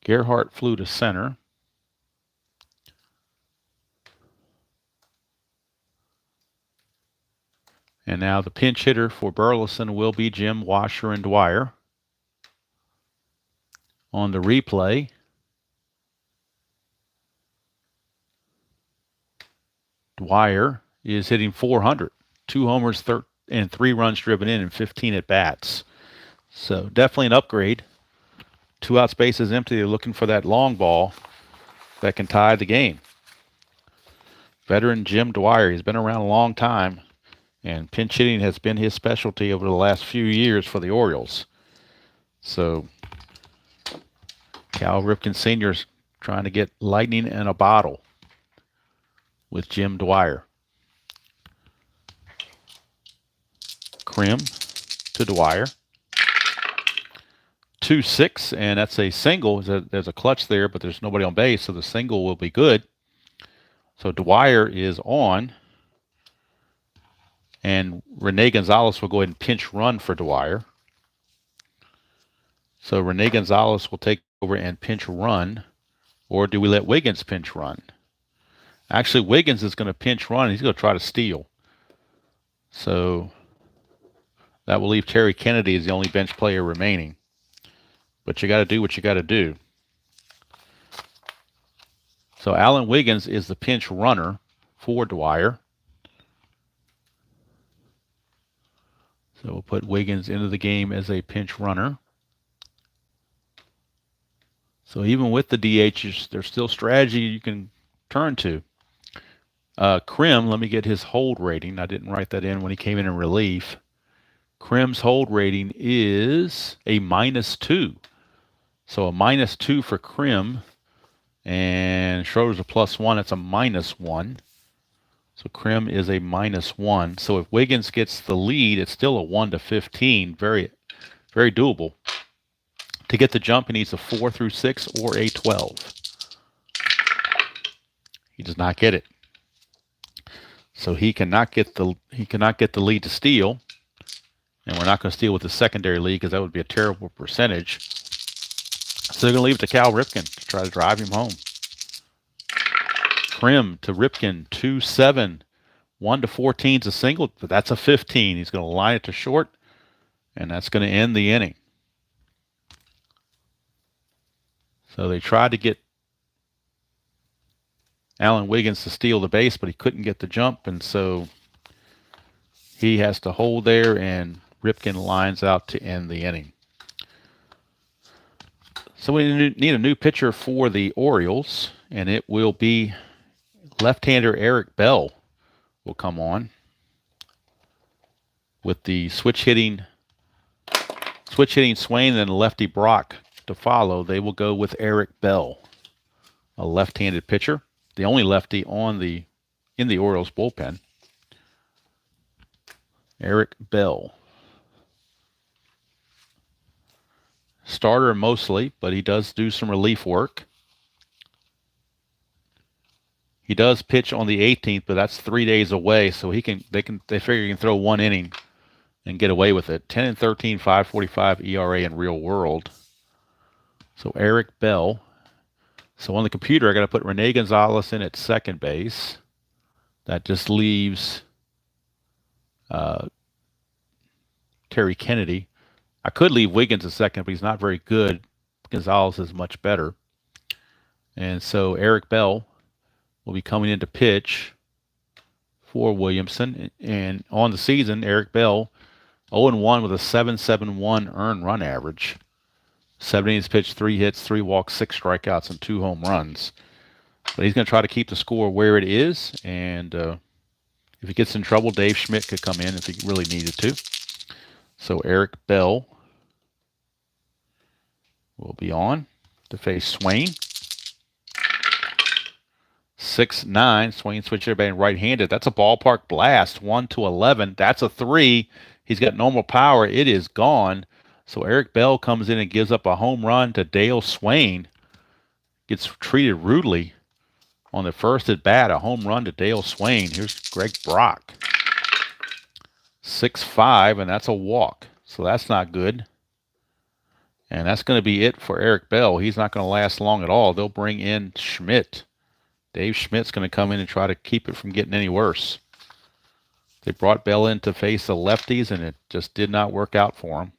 Gerhardt flew to center. And now the pinch hitter for Burleson will be Jim Washer and Dwyer. On the replay, Dwyer is hitting 400. 2 homers and 3 runs driven in and 15 at bats. So definitely an upgrade. 2 outs, bases empty. They're looking for that long ball that can tie the game. Veteran Jim Dwyer, he's been around a long time, and pinch hitting has been his specialty over the last few years for the Orioles. So Cal Ripken Sr.'s trying to get lightning in a bottle with Jim Dwyer. Krim to Dwyer. 2-6, and that's a single. There's a clutch there, but there's nobody on base, so the single will be good. So Dwyer is on, and Rene Gonzalez will go ahead and pinch run for Dwyer. So Rene Gonzalez will take over and pinch run, or do we let Wiggins pinch run? Actually, Wiggins is going to pinch run, and he's going to try to steal. So that will leave Terry Kennedy as the only bench player remaining. But you got to do what you got to do. So Alan Wiggins is the pinch runner for Dwyer. So we'll put Wiggins into the game as a pinch runner. So even with the DHs, there's still strategy you can turn to. Krim, let me get his hold rating. I didn't write that in when he came in relief. Krim's hold rating is a -2. So a -2 for Krim. And Schroeder's a +1. That's a -1. So Krim is a -1. So if Wiggins gets the lead, it's still a 1-15. Very, very doable. To get the jump, he needs a 4 through 6 or a 12. He does not get it. So he cannot get the lead to steal. And we're not going to steal with the secondary lead because that would be a terrible percentage. So they're going to leave it to Cal Ripken to try to drive him home. Krim to Ripken, 2-7. 1-14 is a single, but that's a 15. He's going to line it to short, and that's going to end the inning. So they tried to get Alan Wiggins to steal the base, but he couldn't get the jump, and so he has to hold there, and Ripken lines out to end the inning. So we need a new pitcher for the Orioles, and it will be left-hander Eric Bell will come on with the switch hitting Swain and lefty Brock to follow. They will go with Eric Bell, a left-handed pitcher, the only lefty in the Orioles bullpen. Eric Bell. Starter mostly, but he does do some relief work. He does pitch on the 18th, but that's 3 days away, so they figure he can throw 1 inning and get away with it. 10-13, 5.45 ERA in real world. So Eric Bell. So on the computer, I got to put Rene Gonzalez in at second base. That just leaves Terry Kennedy. I could leave Wiggins at second, but he's not very good. Gonzalez is much better. And so Eric Bell will be coming in to pitch for Williamson. And on the season, Eric Bell 0-1 with a 7.71 earned run average. 7 innings pitched, 3 hits, 3 walks, 6 strikeouts, and 2 home runs. But he's going to try to keep the score where it is. And if he gets in trouble, Dave Schmidt could come in if he really needed to. So Eric Bell will be on to face Swain. 6-9. Swain switched everybody right-handed. That's a ballpark blast. 1-11. That's a 3. He's got normal power. It is gone. So Eric Bell comes in and gives up a home run to Dale Swain. Gets treated rudely on the first at bat. A home run to Dale Swain. Here's Greg Brock. 6-5, and that's a walk. So that's not good. And that's going to be it for Eric Bell. He's not going to last long at all. They'll bring in Schmidt. Dave Schmidt's going to come in and try to keep it from getting any worse. They brought Bell in to face the lefties, and it just did not work out for him.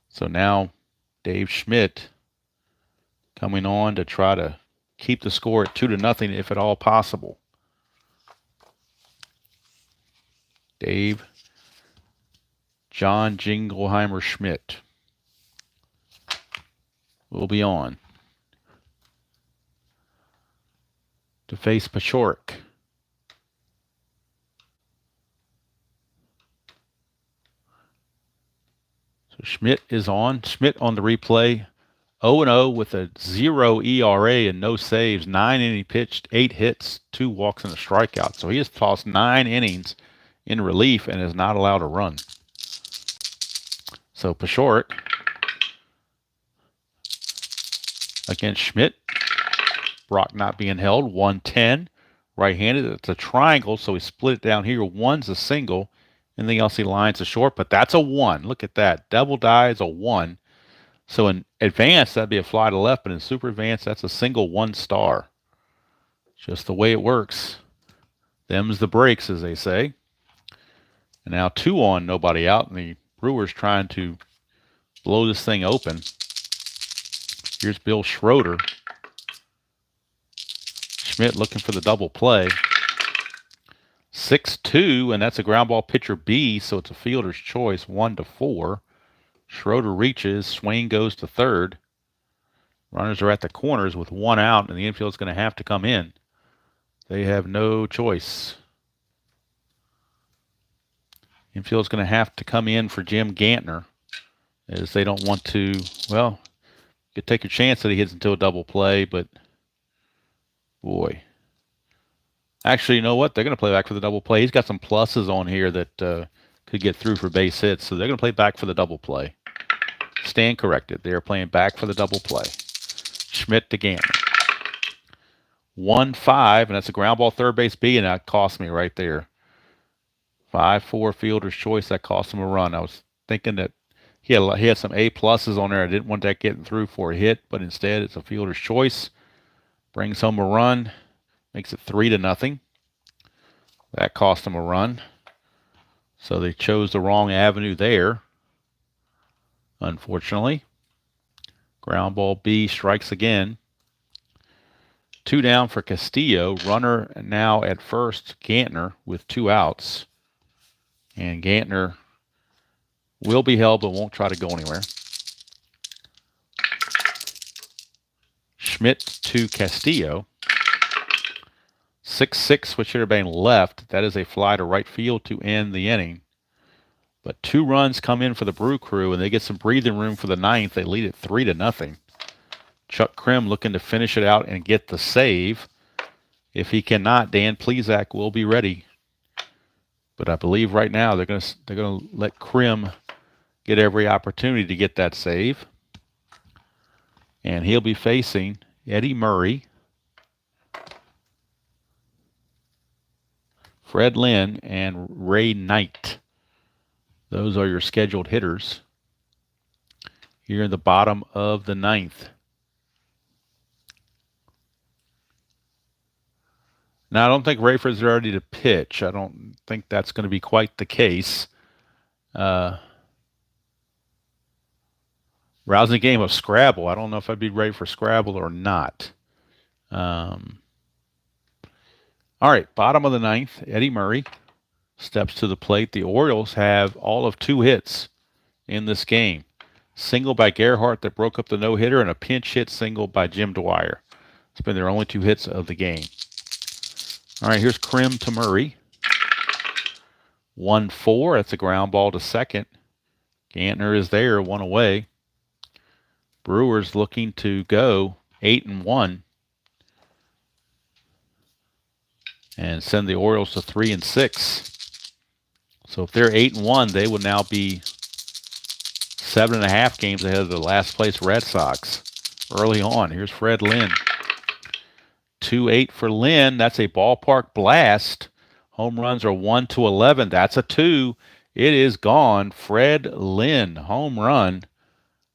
So now Dave Schmidt coming on to try to keep the score at 2-0 if at all possible. Dave John Jingleheimer Schmidt will be on to face Paciorek. So Schmidt is on. Schmidt on the replay. 0-0 with a 0 ERA and no saves. 9 innings pitched, 8 hits, 2 walks and a strikeout. So he has tossed 9 innings in relief and is not allowed to run. So Paciorek against Schmidt. Brock not being held. 1-10. Right-handed. It's a triangle, so he split it down here. One's a single. Anything else he lines a short, but that's a 1. Look at that. Double die is a 1. So in advance, that'd be a fly to left, but in super advance, that's a single 1 star. Just the way it works. Them's the breaks, as they say. And now 2 on, nobody out, and the Brewers trying to blow this thing open. Here's Bill Schroeder. Schmidt looking for the double play. 6-2, and that's a ground ball pitcher B, so it's a fielder's choice, 1-4. Schroeder reaches. Swain goes to third. Runners are at the corners with 1 out, and the infield's going to have to come in. They have no choice. Infield's going to have to come in for Jim Gantner, as they don't want to, well, you could take a chance that he hits into a double play, but boy. Actually, you know what? They're going to play back for the double play. He's got some pluses on here that could get through for base hits, so they're going to play back for the double play. Stand corrected. They are playing back for the double play. Schmidt to Gantner. 1-5, and that's a ground ball third base B, and that cost me right there. 5-4 fielder's choice. That cost him a run. I was thinking that he had some A pluses on there. I didn't want that getting through for a hit, but instead it's a fielder's choice. Brings home a run. Makes it 3-0. That cost him a run. So they chose the wrong avenue there, unfortunately. Ground ball B, strikes again. 2 down for Castillo. Runner now at first, Gantner, with 2 outs. And Gantner will be held but won't try to go anywhere. Schmidt to Castillo. 6-6 with Shitterbane left. That is a fly to right field to end the inning. But 2 runs come in for the Brew Crew, and they get some breathing room for the 9th. They lead it 3-0. Chuck Krim looking to finish it out and get the save. If he cannot, Dan Plesac will be ready. But I believe right now they're going to let Krim get every opportunity to get that save. And he'll be facing Eddie Murray, Fred Lynn, and Ray Knight. Those are your scheduled hitters here in the bottom of the 9th. Now, I don't think Rayford's ready to pitch. I don't think that's going to be quite the case. Rousing game of Scrabble. I don't know if I'd be ready for Scrabble or not. All right, bottom of the ninth, Eddie Murray steps to the plate. The Orioles have all of 2 hits in this game. Single by Gerhardt that broke up the no-hitter, and a pinch hit single by Jim Dwyer. It's been their only 2 hits of the game. All right, here's Krim to Murray. 1-4. That's a ground ball to second. Gantner is there, 1 away. Brewers looking to go 8-1 and send the Orioles to 3-6. So if they're 8-1, they would now be 7.5 games ahead of the last place Red Sox early on. Here's Fred Lynn. 2-8 for Lynn. That's a ballpark blast. Home runs are 1-11. That's a 2. It is gone. Fred Lynn, home run.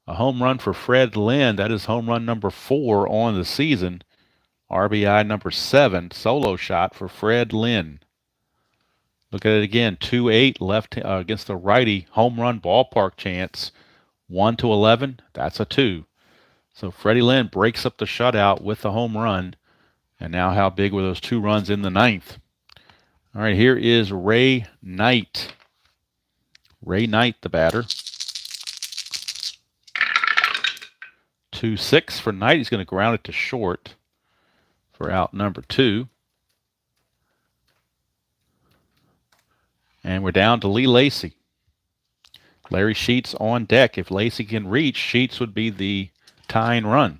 A home run for Fred Lynn. That is home run number 4 on the season. RBI number 7. Solo shot for Fred Lynn. Look at it again. 2-8 left against the righty. Home run ballpark chance. 1-11. That's a 2. So Freddie Lynn breaks up the shutout with the home run. And now how big were those 2 runs in the ninth? All right, here is Ray Knight. Ray Knight, the batter. 2-6 for Knight. He's going to ground it to short for out number 2. And we're down to Lee Lacy. Larry Sheets on deck. If Lacy can reach, Sheets would be the tying run.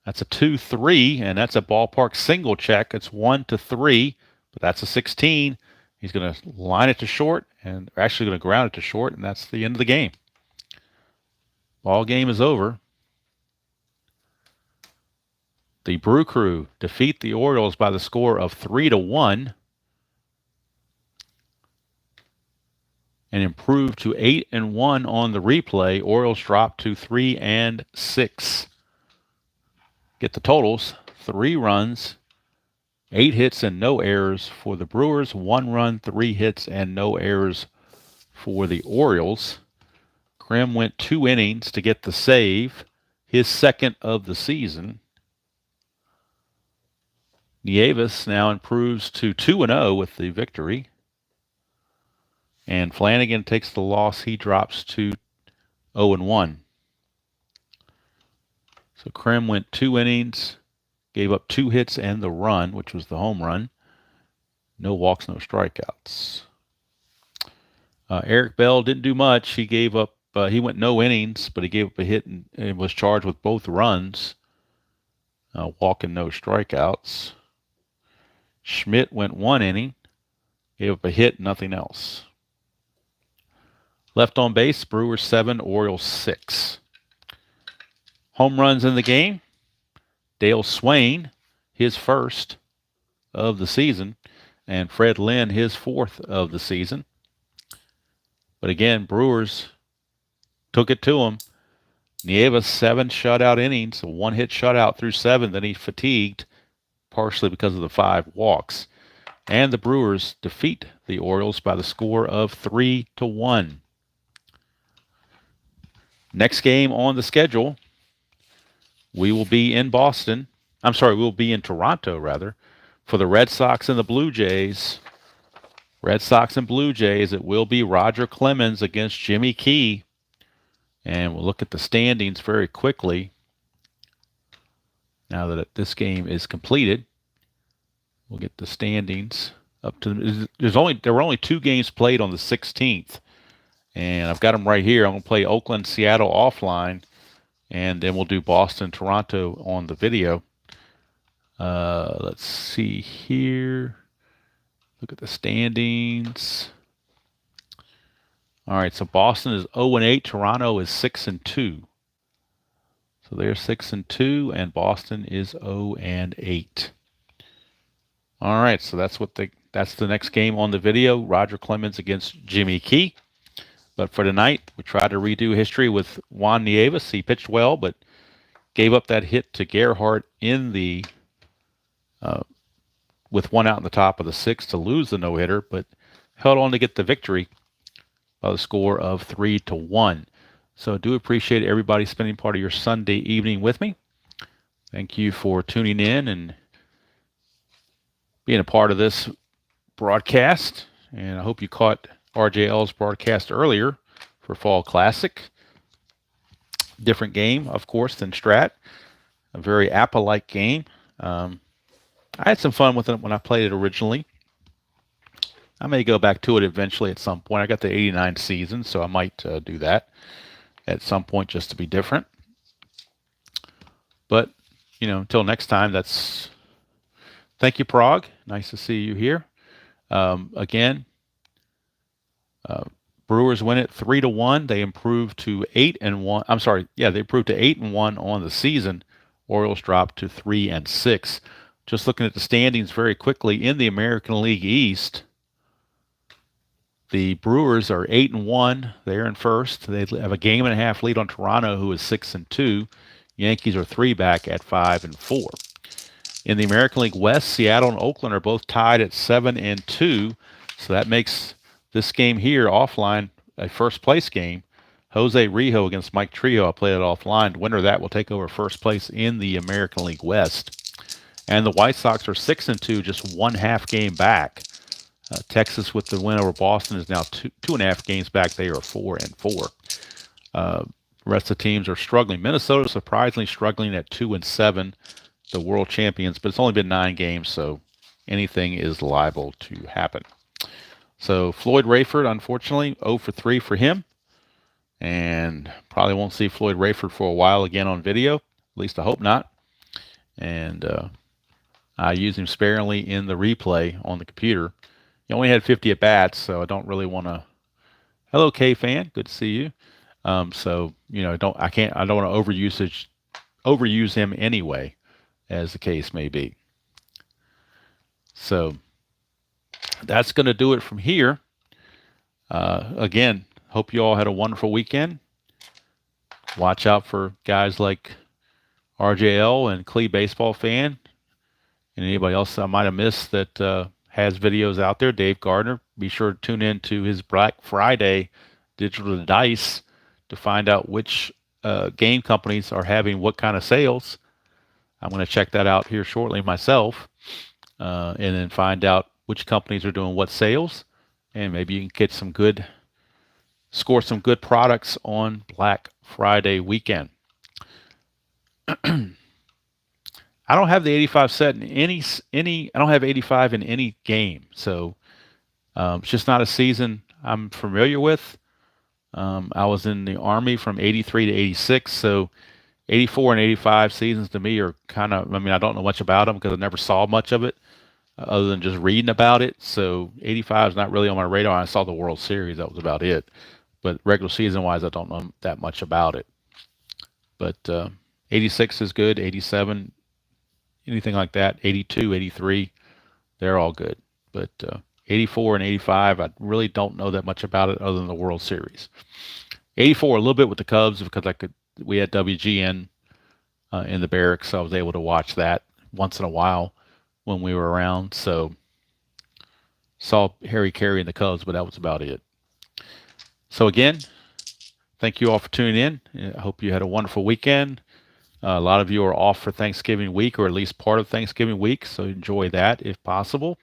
That's a 2-3, and that's a ballpark single check. It's 1-3, but that's a 16. He's going to line it to short, and actually going to ground it to short, and that's the end of the game. Ball game is over. The Brew Crew defeat the Orioles by the score of 3-1 and improve to 8-1 on the replay. Orioles drop to 3-6. Get the totals. 3 runs, 8 hits and no errors for the Brewers. 1 run, 3 hits and no errors for the Orioles. Krim went 2 innings to get the save, his second of the season. Nieves now improves to 2-0 with the victory. And Flanagan takes the loss. He drops to 0-1. So Krim went 2 innings, gave up 2 hits and the run, which was the home run. No walks, no strikeouts. Eric Bell didn't do much. He gave up. He went no innings, but he gave up a hit and was charged with both runs. Walk and no strikeouts. Schmidt went 1 inning, gave up a hit, nothing else. Left on base, Brewers 7, Orioles 6. Home runs in the game. Dale Swain, his first of the season, and Fred Lynn, his 4th of the season. But again, Brewers took it to him. Nieves, 7 shutout innings, a 1-hit shutout through 7. Then he fatigued, partially because of the 5 walks. And the Brewers defeat the Orioles by the score of 3-1. Next game on the schedule, we will be in Boston. We'll be in Toronto, rather, for the Red Sox and the Blue Jays. Red Sox and Blue Jays, it will be Roger Clemens against Jimmy Key. And we'll look at the standings very quickly. Now that this game is completed, we'll get the standings up to. There were only 2 games played on the 16th, and I've got them right here. I'm going to play Oakland, Seattle offline, and then we'll do Boston, Toronto on the video. Let's see here. Look at the standings. All right, so Boston is 0-8. Toronto is 6-2. So they're 6-2, and Boston is 0-8. All right, so that's the next game on the video. Roger Clemens against Jimmy Key. But for tonight, we tried to redo history with Juan Nieves. He pitched well, but gave up that hit to Gerhardt in the with 1 out in the top of the 6th to lose the no-hitter, but held on to get the victory by the score of 3-1. So I do appreciate everybody spending part of your Sunday evening with me. Thank you for tuning in and being a part of this broadcast. And I hope you caught RJL's broadcast earlier for Fall Classic. Different game, of course, than Strat. A very Apple-like game. I had some fun with it when I played it originally. I may go back to it eventually at some point. I got the 89 season, so I might do that at some point just to be different. But, until next time, thank you, Prague. Nice to see you here. Again, Brewers win it 3-1. They improved to 8-1. I'm sorry. Yeah, they improved to 8-1 on the season. Orioles dropped to 3-6. Just looking at the standings very quickly in the American League East, the Brewers are 8-1. They're in first. They have a game and a half lead on Toronto, who is 6-2. Yankees are 3 back at 5-4. In the American League West, Seattle and Oakland are both tied at 7-2. So that makes this game here offline a first place game. Jose Rijo against Mike Trio. I played it offline. The winner of that will take over first place in the American League West. And the White Sox are 6-2, just 1/2 game back. Texas, with the win over Boston, is now 2.5 games back. They are 4-4. The rest of the teams are struggling. Minnesota surprisingly struggling at 2-7, the world champions, but it's only been 9 games, so anything is liable to happen. So Floyd Rayford, unfortunately, 0-for-3 for him, and probably won't see Floyd Rayford for a while again on video. At least I hope not. And I use him sparingly in the replay on the computer. He only had 50 at bats, so I don't really want to. Hello, K fan, good to see you. So I don't want to overuse him anyway, as the case may be. So that's going to do it from here. Again, hope you all had a wonderful weekend. Watch out for guys like RJL and Clee Baseball Fan and anybody else I might have missed that has videos out there. Dave Gardner, be sure to tune in to his Black Friday Digital Dice to find out which game companies are having what kind of sales. I'm going to check that out here shortly myself, and then find out which companies are doing what sales, and maybe you can get score some good products on Black Friday weekend. I don't have the 85 set in any. I don't have 85 in any game, so it's just not a season I'm familiar with. I was in the Army from 83 to 86, so 84 and 85 seasons to me are kind of. I don't know much about them because I never saw much of it other than just reading about it. So 85 is not really on my radar. I saw the World Series. That was about it. But regular season wise, I don't know that much about it. But 86 is good. 87. Anything like that, 82, 83, they're all good. But 84 and 85, I really don't know that much about it other than the World Series. 84, a little bit with the Cubs because we had WGN in the barracks, so I was able to watch that once in a while when we were around. So saw Harry Carey and the Cubs, but that was about it. So again, thank you all for tuning in. I hope you had a wonderful weekend. A lot of you are off for Thanksgiving week, or at least part of Thanksgiving week, so enjoy that if possible.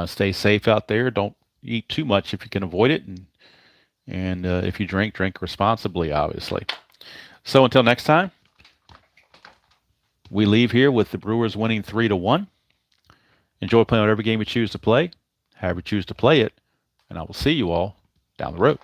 Stay safe out there. Don't eat too much if you can avoid it, and if you drink responsibly, obviously. So until next time, we leave here with the Brewers winning 3-1. Enjoy playing whatever game you choose to play, however you choose to play it, and I will see you all down the road.